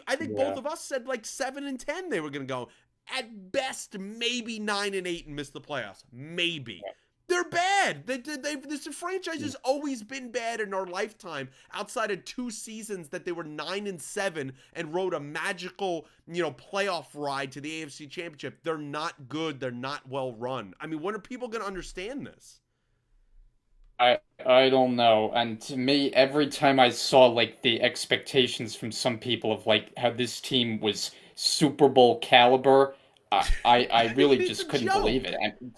I think both of us said like 7-10 they were going to go. At best, maybe 9-8 and miss the playoffs. Maybe. They're bad. This franchise has always been bad in our lifetime. Outside of 2 seasons that they were 9-7 and rode a magical, playoff ride to the AFC Championship. They're not good. They're not well run. I mean, when are people going to understand this? I don't know. And to me, every time I saw like the expectations from some people of like how this team was Super Bowl caliber, I really It's a just couldn't believe joke. it. And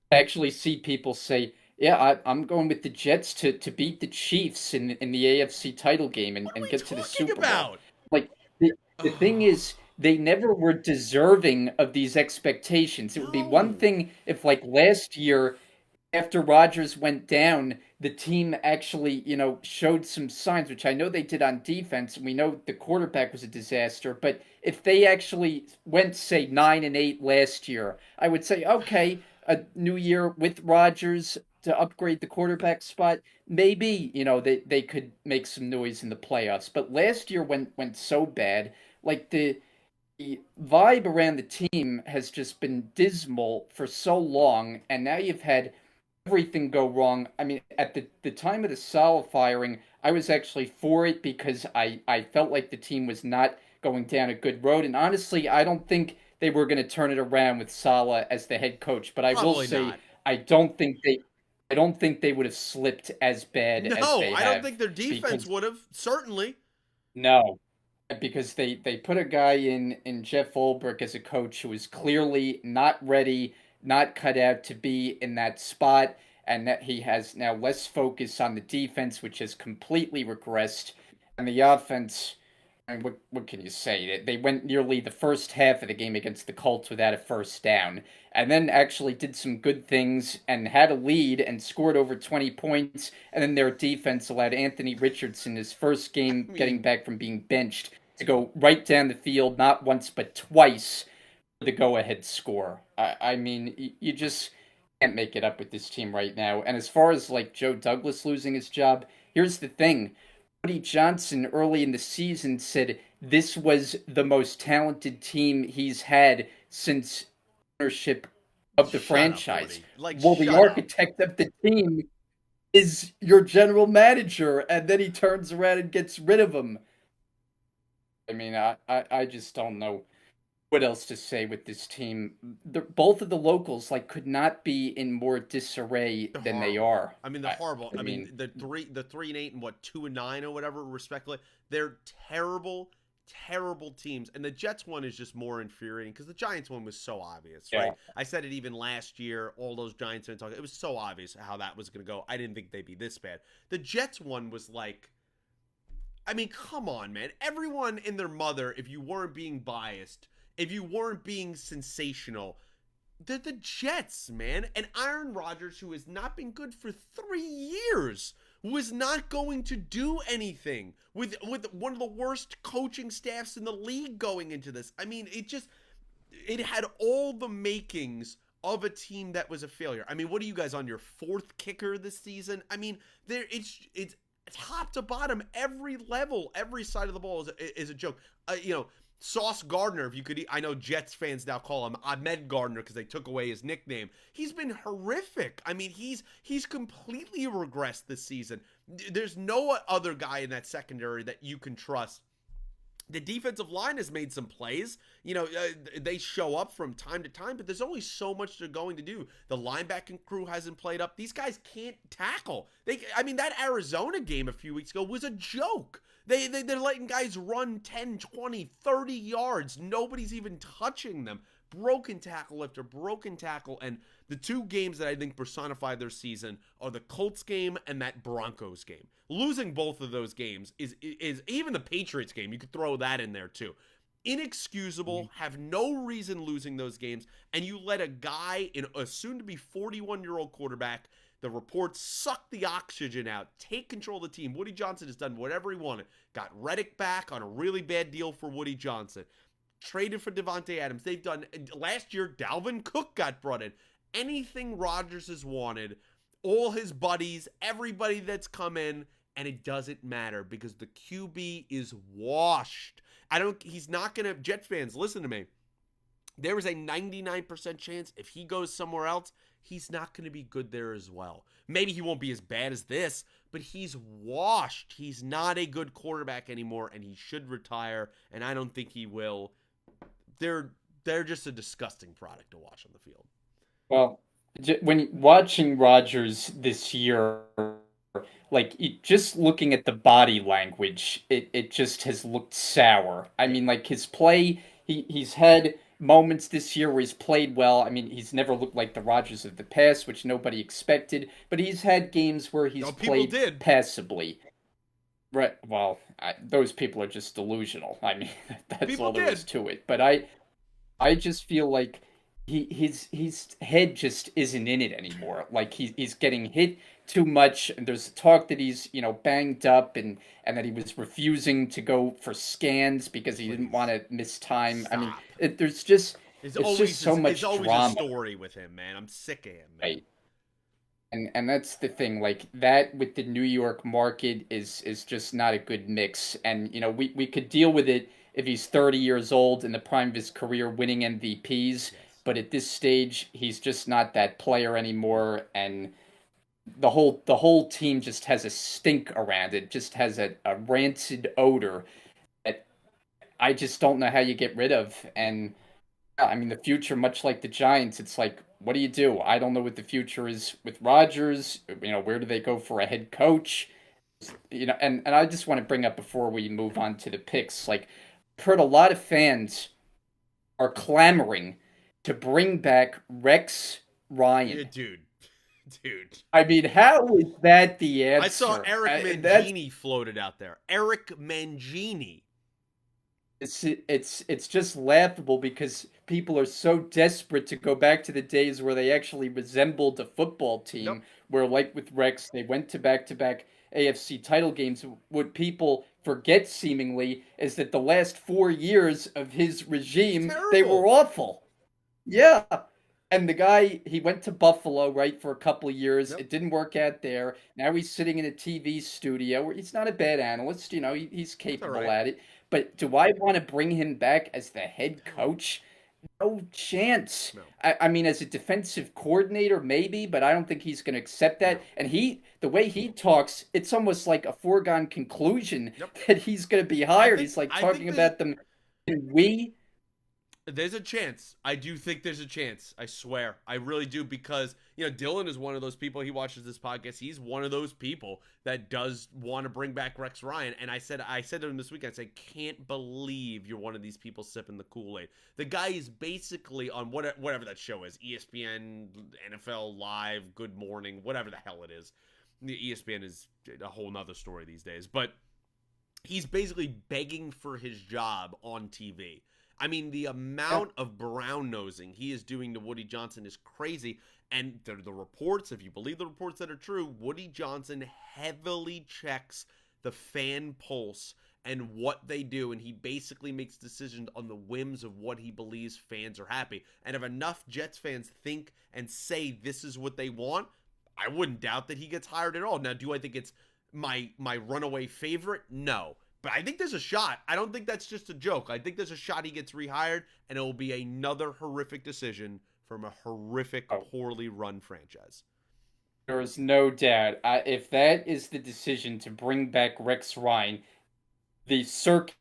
actually see people say Yeah, I'm going with the Jets to beat the Chiefs in the AFC title game What are and we get to the talking Super Bowl. about? Like the thing Oh, is, they never were deserving of these expectations. It would be one no. thing if, like, last year after Rodgers went down, the team actually, showed some signs, which I know they did on defense, and we know the quarterback was a disaster. But if they actually went, say, 9-8 last year, I would say, okay, a new year with Rodgers to upgrade the quarterback spot, maybe, they could make some noise in the playoffs. But last year went so bad, like the vibe around the team has just been dismal for so long, and now you've had everything go wrong. I mean, at the time of the Sala firing, I was actually for it because I felt like the team was not going down a good road. And honestly, I don't think they were going to turn it around with Sala as the head coach. But I will Probably say, not. I don't think they would have slipped as bad as No, they I don't have think their defense because would have. Certainly. no, because they put a guy in Jeff Ulbrich as a coach who is clearly not ready, not cut out to be in that spot, and that he has now less focus on the defense, which has completely regressed, and the offense. I mean, what can you say? They went nearly the first half of the game against the Colts without a first down, and then actually did some good things and had a lead and scored over 20 points. And then their defense allowed Anthony Richardson, his first I game getting mean, back from being benched, to go right down the field, not once but twice, for the go-ahead score. I mean, you just can't make it up with this team right now. And as far as like Joe Douglas losing his job, here's the thing. Woody Johnson early in the season said this was the most talented team he's had since ownership of the shut up, franchise. Woody. Like, Well, the shut up. architect of the team is your general manager, and then he turns around and gets rid of him. I mean, I just don't know what else to say with this team. Both of the locals like could not be in more disarray They're than they horrible. are. I mean, they're I, horrible. I I mean, mean, the 3-8 and what 2-9 or whatever, respectively. They're terrible, terrible teams. And the Jets one is just more infuriating because the Giants one was so obvious, yeah. right? I said it even last year. All those Giants fans talking, it was so obvious how that was going to go. I didn't think they'd be this bad. The Jets one was like, I mean, come on, man. Everyone and their mother, if you weren't being biased, if you weren't being sensational, they're the Jets, man. And Aaron Rodgers, who has not been good for 3 years, was not going to do anything with one of the worst coaching staffs in the league going into this. I mean, it had all the makings of a team that was a failure. I mean, what are you guys on your fourth kicker this season? I mean, it's top to bottom, every level, every side of the ball is a joke. Sauce Gardner, if you could, I know Jets fans now call him Ahmed Gardner because they took away his nickname. He's been horrific. I mean, he's completely regressed this season. There's no other guy in that secondary that you can trust. The defensive line has made some plays. They show up from time to time, but there's only so much they're going to do. The linebacking crew hasn't played up. These guys can't tackle. I mean, that Arizona game a few weeks ago was a joke. They're letting guys run 10, 20, 30 yards. Nobody's even touching them. Broken tackle after broken tackle. And the two games that I think personify their season are the Colts game and that Broncos game. Losing both of those games is even the Patriots game. You could throw that in there too. Inexcusable, have no reason losing those games, and you let a guy in a soon to be 41-year-old quarterback, the reports suck the oxygen out, take control of the team. Woody Johnson has done whatever he wanted. Got Reddick back on a really bad deal for Woody Johnson. Traded for Devontae Adams. They've done last year. Dalvin Cook got brought in. Anything Rodgers has wanted, all his buddies, everybody that's come in, and it doesn't matter because the QB is washed. He's not gonna. Jet fans, listen to me. There is a 99% chance if he goes somewhere else, he's not going to be good there as well. Maybe he won't be as bad as this, but he's washed. He's not a good quarterback anymore, and he should retire, and I don't think he will. They're just a disgusting product to watch on the field. Well, when watching Rodgers this year, like just looking at the body language, it just has looked sour. I Yeah. mean, like his play, he's had moments this year where he's played well. I mean, he's never looked like the Rodgers of the past, which nobody expected, but he's had games where he's No, people played did. passably. Right. Well, those people are just delusional. I mean, that's People all there is did. to it. But I just feel like his head just isn't in it anymore. Like he's getting hit too much, and there's talk that he's banged up and that he was refusing to go for scans because he didn't want Please to miss time. I mean, stop. there's just It's it's just always so it's much always a drama, story with him, man. I'm sick of him, man. right? And that's the thing, like that with the New York market is just not a good mix. And we could deal with it if he's 30 years old in the prime of his career winning MVPs, Yes. but at this stage he's just not that player No. anymore, and the whole team just has a stink around it, just has a rancid odor that I just don't know how you get rid of. And yeah, I mean, the future, much like the Giants, it's like, what do you do? I don't know what the future is with Rodgers. Where do they go for a head coach? And I just want to bring up before we move on to the picks, like, I've heard a lot of fans are clamoring to bring back Rex Yeah, Ryan. dude. Dude. I mean, how is that the I saw answer? Eric That's Mangini floated out there. Eric Mangini. it's just laughable because people are so desperate to go back to the days where they actually resembled a football Yep. team, where like with Rex, they went to back-to-back AFC title games. What people forget seemingly is that the last 4 years of his It's regime, they were terrible. awful. Yeah. And the guy, he went to Buffalo, right, for a couple of years. Yep. It didn't work out there. Now he's sitting in a TV studio where he's not a bad analyst, he's It's all capable right. at it. But do I want to bring him back as the head No. coach? No chance. No. I mean, as a defensive coordinator, maybe, but I don't think he's going to accept No. that. And the way he talks, it's almost like a foregone conclusion Yep. that he's going to be I hired. think He's like I think talking there's about them. We There's a chance. I do think there's a chance. I swear. I really do because, Dylan is one of those people. He watches this podcast. He's one of those people that does want to bring back Rex Ryan. And I said to him this week, I said, can't believe you're one of these people sipping the Kool-Aid. The guy is basically on whatever that show is, ESPN, NFL Live, Good Morning, whatever the hell it is. The ESPN is a whole nother story these days. But he's basically begging for his job on TV. I mean, the yeah, amount of brown nosing he is doing to Woody Johnson is crazy. And the reports, if you believe the reports that are true, Woody Johnson heavily checks the fan pulse and what they do. And he basically makes decisions on the whims of what he believes fans are happy. And if enough Jets fans think and say this is what they want, I wouldn't doubt that he gets hired at all. Now, do I think it's my runaway favorite? No. But I think there's a shot. I don't think that's just a joke. I think there's a shot he gets rehired, and it will be another horrific decision from a horrific, oh, poorly run franchise. there is no doubt. If that is the decision to bring back Rex Ryan, the circus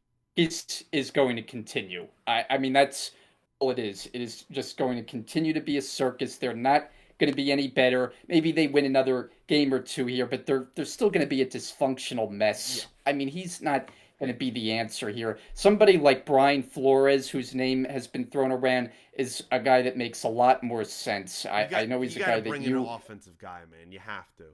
is going to continue. I mean, that's all it is. It is just going to continue to be a circus. They're not going to be any better. Maybe they win another game or two here, but they're still going to be a dysfunctional Yeah. mess. I mean, he's not going to be the answer here. Somebody like Brian Flores, whose name has been thrown around, is a guy that makes a lot more sense. You I got know he's you a got to guy that bring in an offensive guy, man. You have to.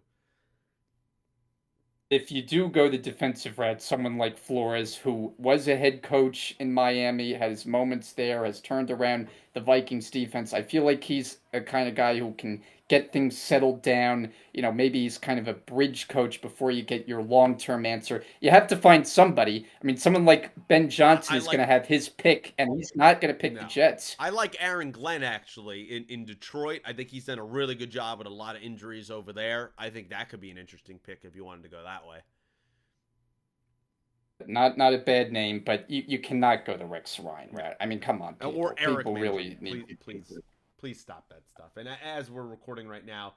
if you do go the defensive route, someone like Flores, who was a head coach in Miami, has moments there, has turned around the Vikings defense. I feel like he's a kind of guy who can get things settled down. Maybe he's kind of a bridge coach before you get your long-term answer. You have to find somebody. I mean, someone like Ben Johnson I is going to like have his pick, and he's not going to pick the no. Jets. I like Aaron Glenn actually in Detroit. I think he's done a really good job with a lot of injuries over there. I think that could be an interesting pick if you wanted to go that way. Not a bad name, but you cannot go the Rex Ryan No. route. I mean, come on, Or people. Eric People really Mangini. need Please, to. please stop that stuff. And as we're recording right now,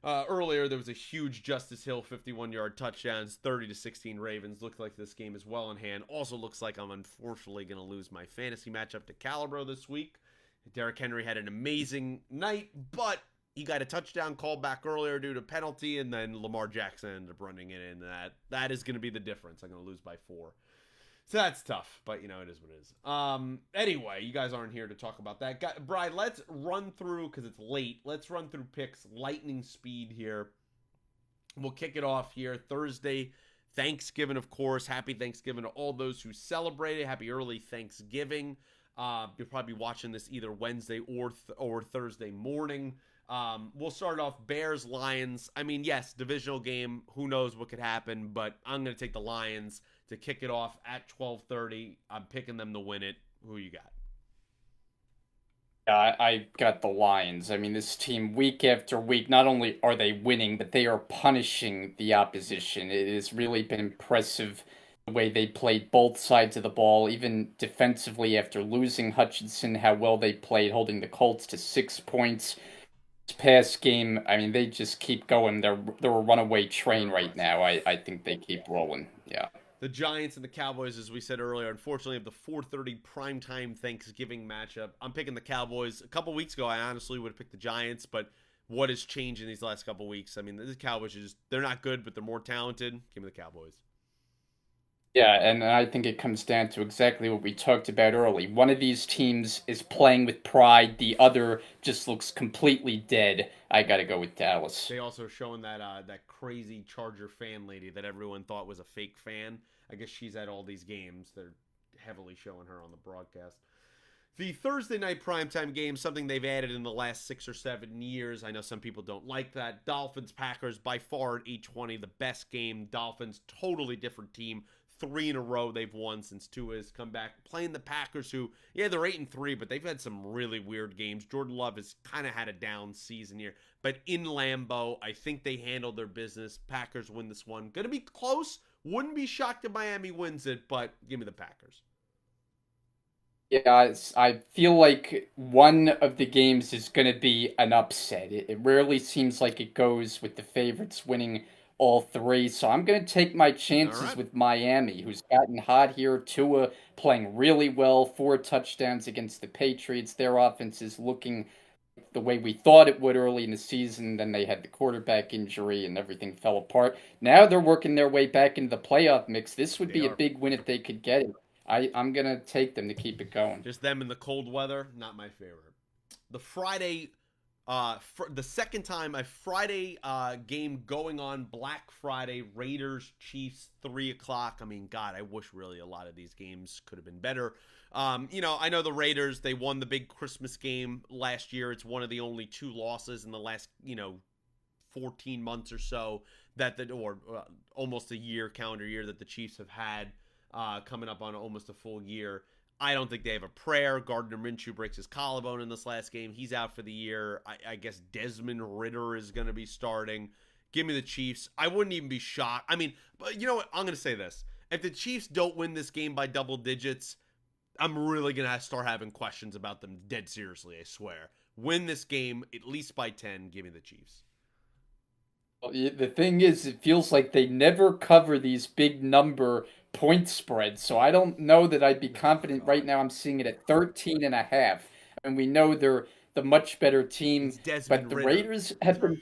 earlier there was a huge Justice Hill 51-yard touchdowns, 30-16 Ravens. Looks like this game is well in hand. Also looks like I'm unfortunately going to lose my fantasy matchup to Calibro this week. Derrick Henry had an amazing night, but he got a touchdown called back earlier due to penalty, and then Lamar Jackson ended up running it in. That is going to be the difference. I'm going to lose by 4. So that's tough, but it is what it is. Anyway, you guys aren't here to talk about that. Brian, let's run through, because it's late. Let's run through picks lightning speed here. We'll kick it off here Thursday. Thanksgiving, of course. Happy Thanksgiving to all those who celebrate it. Happy early Thanksgiving. You'll probably be watching this either Wednesday or Thursday morning. We'll start off Bears Lions. I mean, yes, divisional game. Who knows what could happen? But I'm going to take the Lions to kick it off at 12:30. I'm picking them to win it. Who you got? I got the Lions. I mean, this team, week after week, not only are they winning, but they are punishing the opposition. It has really been impressive the way they played both sides of the ball, even defensively after losing Hutchinson, how well they played, holding the Colts to 6 points. This past game, I mean, they just keep going. They're a runaway train right now. I think they keep rolling. Yeah. The Giants and the Cowboys, as we said earlier, unfortunately have the 4:30 primetime Thanksgiving matchup. I'm picking the Cowboys. A couple weeks ago, I honestly would have picked the Giants, but what has changed in these last couple weeks? I mean, the Cowboys they're not good, but they're more talented. Give me the Cowboys. Yeah, and I think it comes down to exactly what we talked about early. One of these teams is playing with pride, the other just looks completely dead. I gotta go with Dallas. They also showing that crazy Charger fan lady that everyone thought was a fake fan. I guess she's at all these games. They're heavily showing her on the broadcast. The Thursday night primetime game, something they've added in the last 6 or 7 years. I know some people don't like that. Dolphins Packers by far at 8:20, the best game. Dolphins totally different team. 3 in a row they've won since Tua has come back. Playing the Packers, who they're 8-3, but they've had some really weird games. Jordan Love has kind of had a down season here, but in Lambeau, I think they handled their business. Packers win this one. Going to be close. Wouldn't be shocked if Miami wins it, but give me the Packers. Yeah, I feel like one of the games is going to be an upset. It rarely seems like it goes with the favorites winning all three. So I'm going to take my All chances right. with Miami, who's gotten hot here. Tua playing really well, 4 touchdowns against the Patriots. Their offense is looking the way we thought it would early in the season. Then they had the quarterback injury and everything fell apart. Now they're working their way back into the playoff mix. This would They be a are. big win if they could get it. I'm going to take them to keep it going. Just them in the cold weather, not my favorite. The Friday, the second time a Friday game going on, Black Friday, Raiders Chiefs 3 o'clock. I mean, God, I wish really a lot of these games could have been better. I know the Raiders, they won the big Christmas game last year. It's one of the only 2 losses in the last 14 months or so or almost a year, calendar year, that the Chiefs have had. Coming up on almost a full year. I don't think they have a prayer. Gardner Minshew breaks his collarbone in this last game. He's out for the year. I guess Desmond Ritter is going to be starting. Give me the Chiefs. I wouldn't even be shocked. I mean, but you know what? I'm going to say this. If the Chiefs don't win this game by double digits, I'm really going to start having questions about them dead seriously, I swear. Win this game at least by 10. Give me the Chiefs. Well, the thing is, it feels like they never cover these big number point spreads. So I don't know that I'd be Oh, confident right God. now. I'm seeing it at 13 and a half. And we know they're the much better It's team, but Desmond the Ritter. Raiders have been.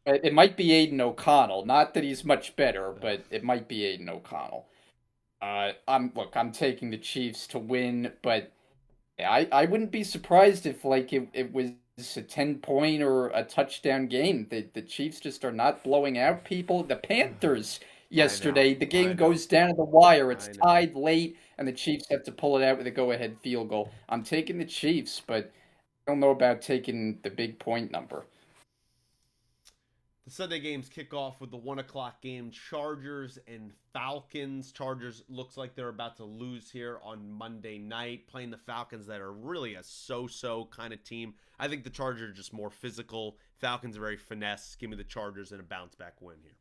It might be Aiden O'Connell. Not that he's much better, Ugh. but it might be Aiden O'Connell. I'm taking the Chiefs to win, but I wouldn't be surprised if like it was a 10 point or a touchdown game. The Chiefs just are not blowing out people. The Panthers I know. yesterday, the I game know. goes down to the wire. It's I know. tied late, and the Chiefs have to pull it out with a go-ahead field goal. I'm taking the Chiefs, but I don't know about taking the big point number. The Sunday games kick off with the 1 o'clock game. Chargers and Falcons. Chargers looks like they're about to lose here on Monday night, playing the Falcons that are really a so-so kind of team. I think the Chargers are just more physical. Falcons are very finesse. Give me the Chargers and a bounce back win here.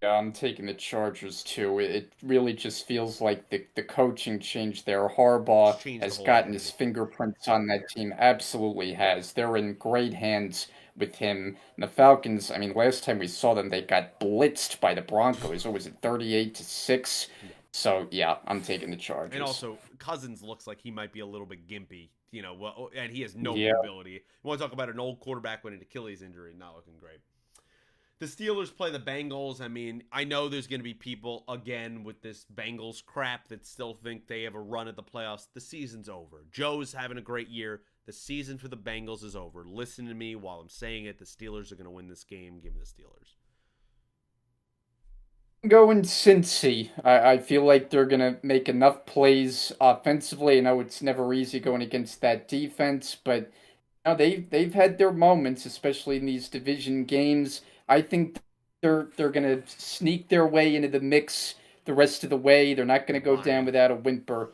Yeah, I'm taking the Chargers too. It really just feels like the coaching change there. It's Harbaugh changed the has whole gotten his identity. fingerprints on that team. Absolutely has. They're in great hands with him. And the Falcons, I mean, last time we saw them, they got blitzed by the Broncos. What was it, 38-6? Yeah. So yeah, I'm taking the And Chargers. also, Cousins looks like he might be a little bit gimpy, and he has no Yeah. mobility. You want to talk about an old quarterback with an Achilles injury? Not looking great. The Steelers play the Bengals. I mean, I know there's going to be people again with this Bengals crap that still think they have a run at the playoffs. The season's over. Joe's having a great year. The season for the Bengals is over. Listen to me while I'm saying it. The Steelers are going to win this game. Give me the Steelers. Going Cincy. I feel like they're gonna make enough plays offensively. I know it's never easy going against that defense, but they've had their moments, especially in these division games. I think they're gonna sneak their way into the mix the rest of the way. They're not You're gonna go down buying. without a whimper.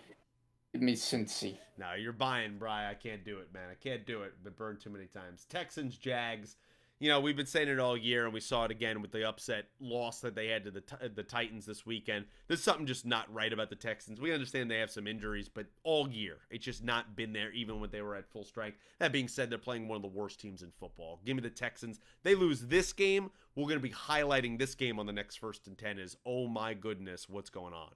Give me Cincy. No, you're buying, Bry. I can't do it, man. I can't do it. Been burned too many times. Texans, Jags. You know, we've been saying it all year, and we saw it again with the upset loss that they had to the Titans this weekend. There's something just not right about the Texans. We understand they have some injuries, but all year, it's just not been there, even when they were at full strength. That being said, they're playing one of the worst teams in football. Give me the Texans. They lose this game. We're going to be highlighting this game on the next First and 10 is, oh my goodness, what's going on?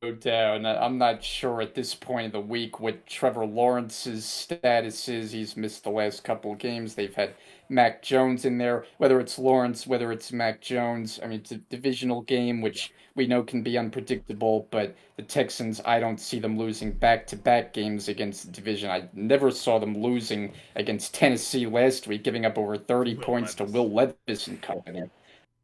Go down. I'm not sure at this point of the week what Trevor Lawrence's status is. He's missed the last couple of games. They've had Mac Jones in there. Whether it's Lawrence, whether it's Mac Jones, I mean, it's a divisional game, Yeah. which we know can be unpredictable. But the Texans, I don't see them losing back-to-back games against the division. I never saw them losing against Tennessee last week, giving up over 30 Will points to Levis. Will Levis and company.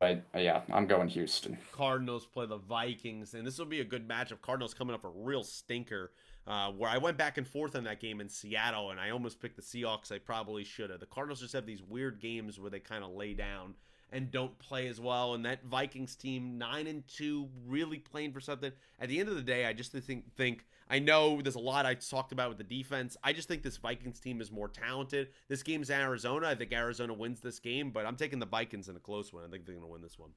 But yeah, I'm going Houston. Cardinals play the Vikings, and this will be a good matchup. Cardinals coming up a real stinker. Where I went back and forth on that game in Seattle, and I almost picked the Seahawks. I probably should have. The Cardinals just have these weird games where they kind of lay down and don't play as well. And that Vikings team, 9-2, really playing for something. At the end of the day, I just think I know there's a lot I talked about with the defense. I just think this Vikings team is more talented. This game's in Arizona. I think Arizona wins this game, but I'm taking the Vikings in a close one. I think they're going to win this one.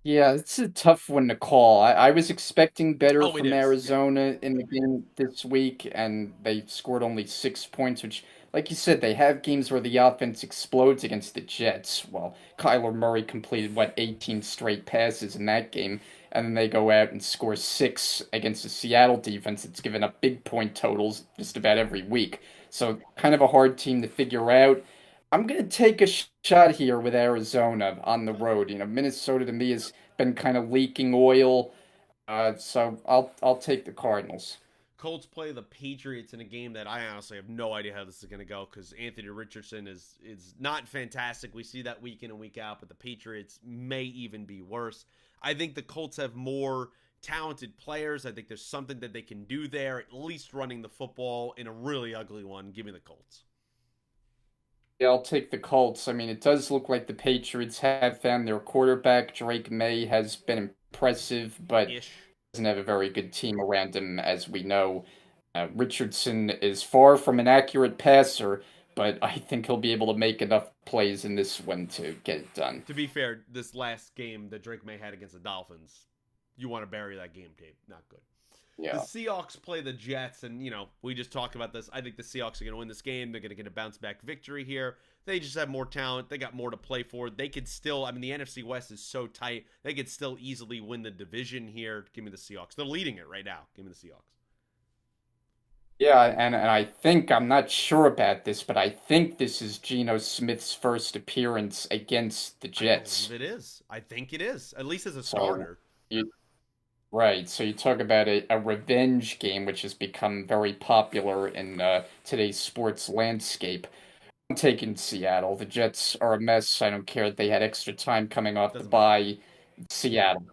Yeah, it's a tough one to call. I was expecting better Oh, it from is. Yeah. Arizona in the game this week, and they scored only 6 points, which, like you said, they have games where the offense explodes against the Jets. Well, Kyler Murray completed, what, 18 straight passes in that game, and then they go out and score six against the Seattle defense that's given up big point totals just about every week. So, kind of a hard team to figure out. I'm going to take a shot here with Arizona on the road. Minnesota to me has been kind of leaking oil, so I'll take the Cardinals. Colts play the Patriots in a game that I honestly have no idea how this is going to go because Anthony Richardson is not fantastic. We see that week in and week out, but the Patriots may even be worse. I think the Colts have more talented players. I think there's something that they can do there, at least running the football in a really ugly one. Give me the Colts. Yeah, I'll take the Colts. I mean, it does look like the Patriots have found their quarterback. Drake May has been impressive, but Ish. doesn't have a very good team around him, as we know. Richardson is far from an accurate passer, but I think he'll be able to make enough plays in this one to get it done. To be fair, this last game that Drake May had against the Dolphins, you want to bury that game tape. Not good. The Yeah. Seahawks play the Jets, and we just talked about this. I think the Seahawks are going to win this game. They're going to get a bounce back victory here. They just have more talent. They got more to play for. They could still, I mean, the NFC West is so tight. They could still easily win the division here. Give me the Seahawks. They're leading it right now. Give me the Seahawks. Yeah, and I think, I'm not sure about this, but I think this is Geno Smith's first appearance against the I believe Jets. it is. I think it is, at least as a So, starter. you, right, so you talk about a revenge game, which has become very popular in today's sports landscape. I'm taking Seattle. The Jets are a mess. I don't care that they had extra time coming off the Doesn't matter. bye. Seattle.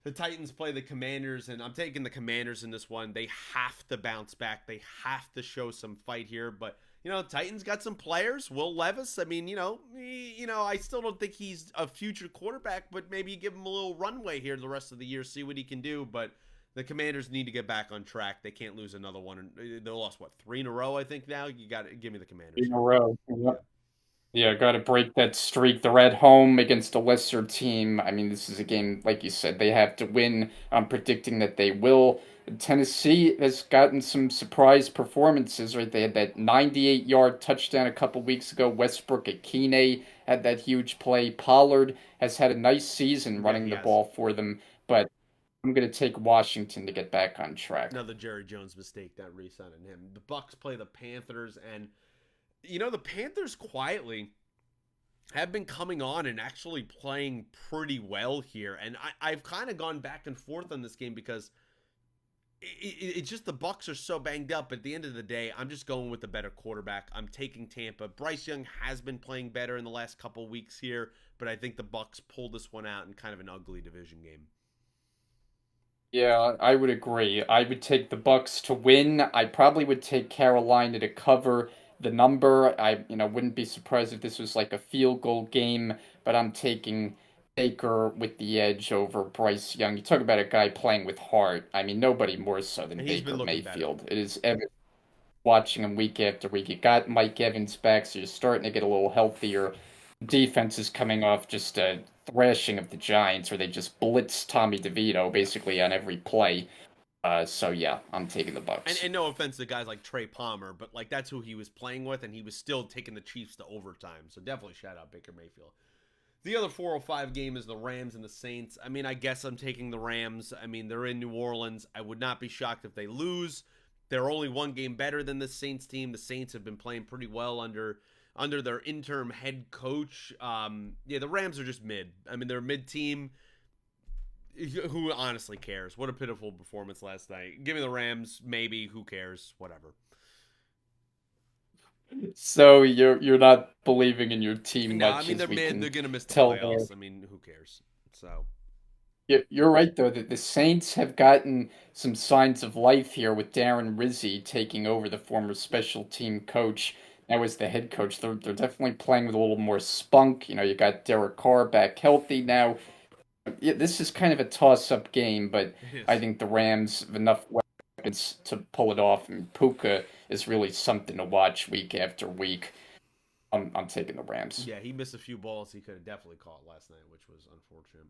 The Titans play the Commanders, and I'm taking the Commanders in this one. They have to bounce back. They have to show some fight here. But Titans got some players. Will Levis. I mean, I still don't think he's a future quarterback, but maybe you give him a little runway here the rest of the year, see what he can do. But the Commanders need to get back on track. They can't lose another one. They lost what, three in a row? I think now you got to give me the Commanders. In a row. Yeah. Yeah, got to break that streak. They're at home against a lesser team. I mean, this is a game, like you said, they have to win. I'm predicting that they will. Tennessee has gotten some surprise performances, right? They had that 98-yard touchdown a couple weeks ago. Westbrook Akine had that huge play. Pollard has had a nice season Yeah, running he the has. ball for them, but I'm going to take Washington to get back on track. Another Jerry Jones mistake not re-signing him. The Bucks play the Panthers, and The Panthers quietly have been coming on and actually playing pretty well here. And I've kind of gone back and forth on this game because it's just the Bucks are so banged up. At the end of the day, I'm just going with the better quarterback. I'm taking Tampa. Bryce Young has been playing better in the last couple weeks here, but I think the Bucks pulled this one out in kind of an ugly division game. Yeah, I would agree. I would take the Bucks to win. I probably would take Carolina to cover the number. I wouldn't be surprised if this was like a field goal game, but I'm taking Baker with the edge over Bryce Young. You talk about a guy playing with heart. I mean, nobody more so than And he's been Baker looking better. Mayfield. It is evident watching him week after week. You got Mike Evans back, so you're starting to get a little healthier. Defense is coming off just a thrashing of the Giants, where they just blitz Tommy DeVito Yeah. basically on every play. So yeah, I'm taking the And, Bucks. and no offense to guys like Trey Palmer, but like that's who he was playing with, and he was still taking the Chiefs to overtime. So definitely shout out Baker Mayfield. The other 405 game is the Rams and the Saints. I mean, I guess I'm taking the Rams. I mean, they're in New Orleans. I would not be shocked if they lose. They're only one game better than the Saints team. The Saints have been playing pretty well under their interim head coach. Yeah, the Rams are just mid. I mean, they're a mid team. Who honestly cares? What a pitiful performance last night. Give me the Rams, maybe. Who cares? Whatever. So you're not believing in your team No, I much, mean they're as we mid. They're can gonna miss the tell there. playoffs. I mean, who cares? So You're right though that the Saints have gotten some signs of life here with Darren Rizzi taking over, the former special team coach. Now as the head coach, they're definitely playing with a little more spunk. You got Derek Carr back healthy now. Yeah, this is kind of a toss-up game, but it I is. think the Rams have enough weapons to pull it off. And Puka is really something to watch week after week. I'm taking the Rams. Yeah, he missed a few balls he could have definitely caught last night, which was unfortunate.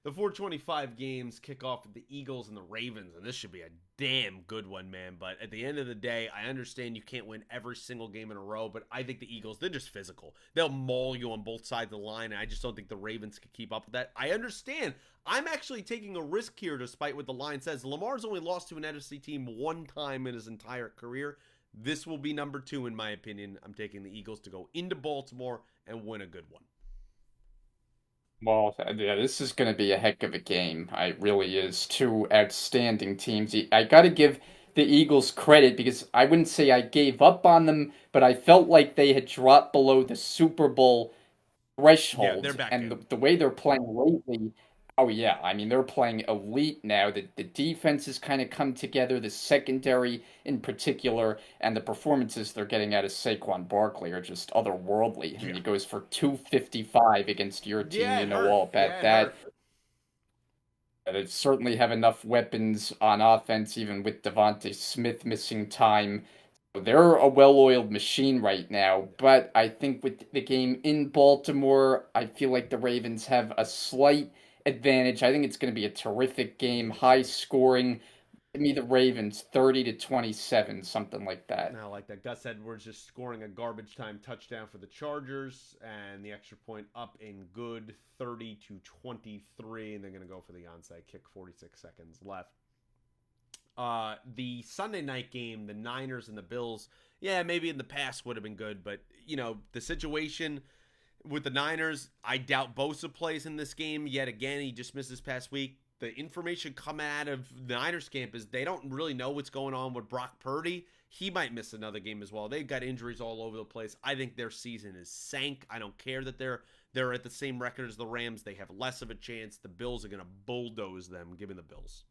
The 425 games kick off with the Eagles and the Ravens, and this should be a damn good one, man. But at the end of the day, I understand you can't win every single game in a row, but I think the Eagles, they're just physical. They'll maul you on both sides of the line, and I just don't think the Ravens can keep up with that. I understand. I'm actually taking a risk here, despite what the line says. Lamar's only lost to an NFC team one time in his entire career. This will be number two, in my opinion. I'm taking the Eagles to go into Baltimore and win a good one. Well, yeah, this is going to be a heck of a game. It really is. Two outstanding teams. I got to give the Eagles credit because I wouldn't say I gave up on them, but I felt like they had dropped below the Super Bowl Yeah, they're threshold, back and in. the way they're playing lately, oh yeah, I mean they're playing elite now. The defense has kind of come together, the secondary in particular, and the performances they're getting out of Saquon Barkley are just otherworldly. I mean, Yeah. he goes for 255 against your team, Yeah, you it know hurt. all Yeah, about it that. hurt. They certainly have enough weapons on offense, even with Devontae Smith missing time. They're a well-oiled machine right now, but I think with the game in Baltimore, I feel like the Ravens have a slight advantage. I think it's going to be a terrific I game, think high so too. scoring. Give me the Ravens 30 to 27, something like that. Now, like that, Gus Edwards just scoring a garbage time touchdown for the Chargers, and the extra point up in good, 30-23, and they're going to go for the onside kick. 46 seconds left. The Sunday night game, the Niners and the Bills. Yeah, maybe in the past would have been good, but the situation with the Niners, I doubt Bosa plays in this game yet again. He just missed this past week. The information coming out of the Niners camp is they don't really know what's going on with Brock Purdy. He might miss another game as well. They've got injuries all over the place. I think their season is sank. I don't care that they're at the same record as the Rams. They have less of a chance. The Bills are going to bulldoze them. Give me the Bills.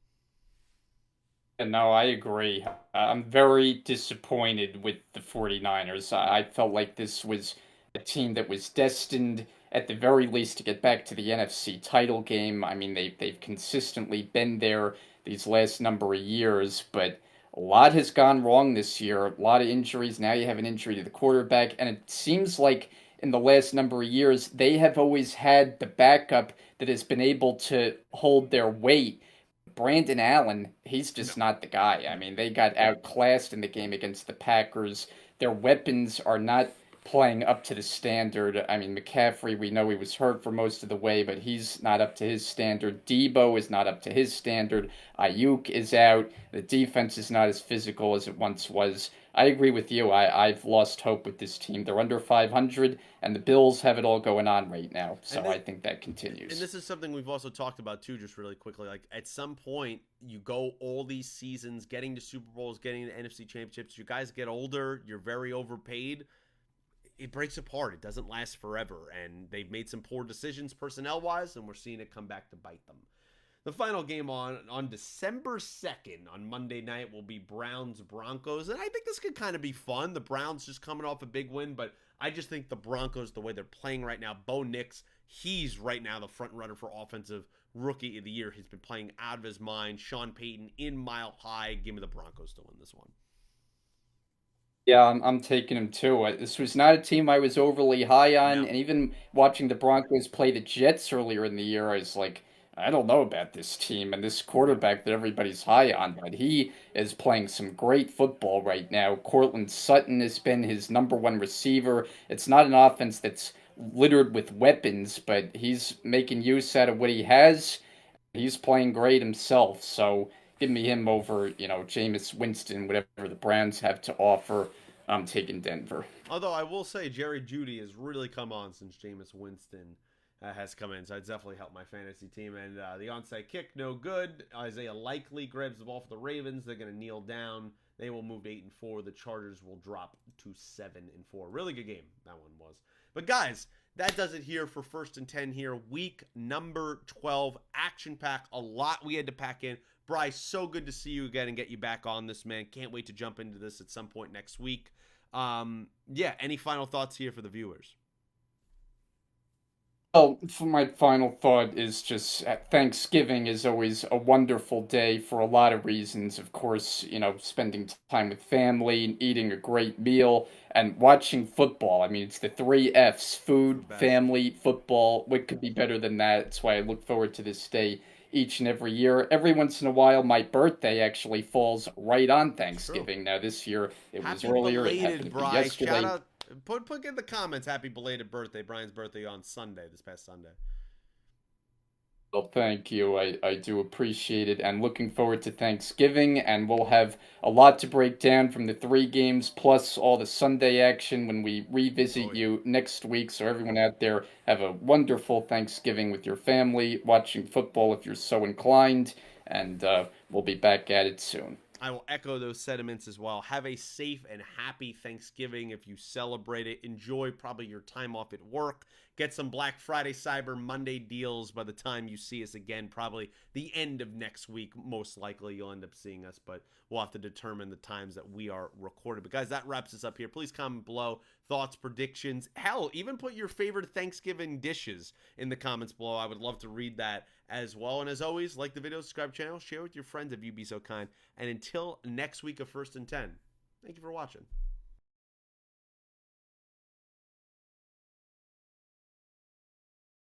And no, I agree. I'm very disappointed with the 49ers. I felt like this was a team that was destined, at the very least, to get back to the NFC title game. I mean, they've consistently been there these last number of years, but a lot has gone wrong this year. A lot of injuries. Now you have an injury to the quarterback, and it seems like in the last number of years, they have always had the backup that has been able to hold their weight. Brandon Allen, he's No. just not the guy. I mean, they got outclassed in the game against the Packers. Their weapons are not playing up to the standard. I mean, McCaffrey, we know he was hurt for most of the way, but he's not up to his standard. Debo is not up to his standard. Ayuk is out. The defense is not as physical as it once was. I agree with you. I've lost hope with this team. They're under 500, and the Bills have it all going on right now. And So this, I think that and continues. this is something we've also talked about too, just really quickly. Like at some point, you go all these seasons, getting to Super Bowls, getting to NFC championships. You guys get older. You're very overpaid. It breaks apart. It doesn't last forever, and they've made some poor decisions personnel wise, and we're seeing it come back to bite them. The final game on December 2nd on Monday night will be Browns Broncos, and I think this could kind of be fun. The Browns just coming off a big win, but I just think the Broncos, the way they're playing right now, Bo Nix, he's right now the front runner for offensive rookie of the year. He's been playing out of his mind. Sean Payton in Mile High. Give me the Broncos to win this one. Yeah, I'm taking him too. This was not a team I was overly high on, No. and even watching the Broncos play the Jets earlier in the year, I was like, I don't know about this team and this quarterback that everybody's high on, but he is playing some great football right now. Cortland Sutton has been his number one receiver. It's not an offense that's littered with weapons, but he's making use out of what he has. He's playing great himself, so give me him over, Jameis Winston, whatever the Browns have to offer. I'm taking Denver. Although I will say Jerry Jeudy has really come on since Jameis Winston has come in, so it's definitely helped my fantasy team. And the onside kick, no good. Isaiah Likely grabs the ball for the Ravens. They're going to kneel down. They will move to 8-4. The Chargers will drop to 7-4. Really good game that one was. But guys, that does it here for First and 10 here. Week number 12, action pack. A lot we had to pack in. Bryce, so good to see you again and get you back on this, man. Can't wait to jump into this at some point next week. Yeah, any final thoughts here for the viewers? Well, for my final thought is just Thanksgiving is always a wonderful day for a lot of reasons. Of course, spending time with family and eating a great meal and watching football. I mean, it's the three F's: The food, best. family, football. What could be better than that? That's why I look forward to this day each and every year. Every once in a while, my birthday actually falls right on It's true. Thanksgiving. Now, this year it was Happy earlier. It happened belated, to be Bryce. Shout yesterday. out. Put in the comments. Happy belated birthday. Brian's birthday on Sunday, this past Sunday. Well, thank you. I do appreciate it and looking forward to Thanksgiving. And we'll have a lot to break down from the three games plus all the Sunday action when we Oh revisit yeah. you next week. So, everyone out there, have a wonderful Thanksgiving with your family, watching football if you're so inclined. And we'll be back at it soon. I will echo those sentiments as well. Have a safe and happy Thanksgiving if you celebrate it. Enjoy probably your time off at work. Get some Black Friday, Cyber Monday deals by the time you see us again. Probably the end of next week, most likely you'll end up seeing us, but we'll have to determine the times that we are recorded. But guys, that wraps us up here. Please comment below thoughts, predictions. Hell, even put your favorite Thanksgiving dishes in the comments below. I would love to read that as well. And as always, like the video, subscribe to the channel, share with your friends if you'd be so kind. And until next week of First and 10, thank you for watching.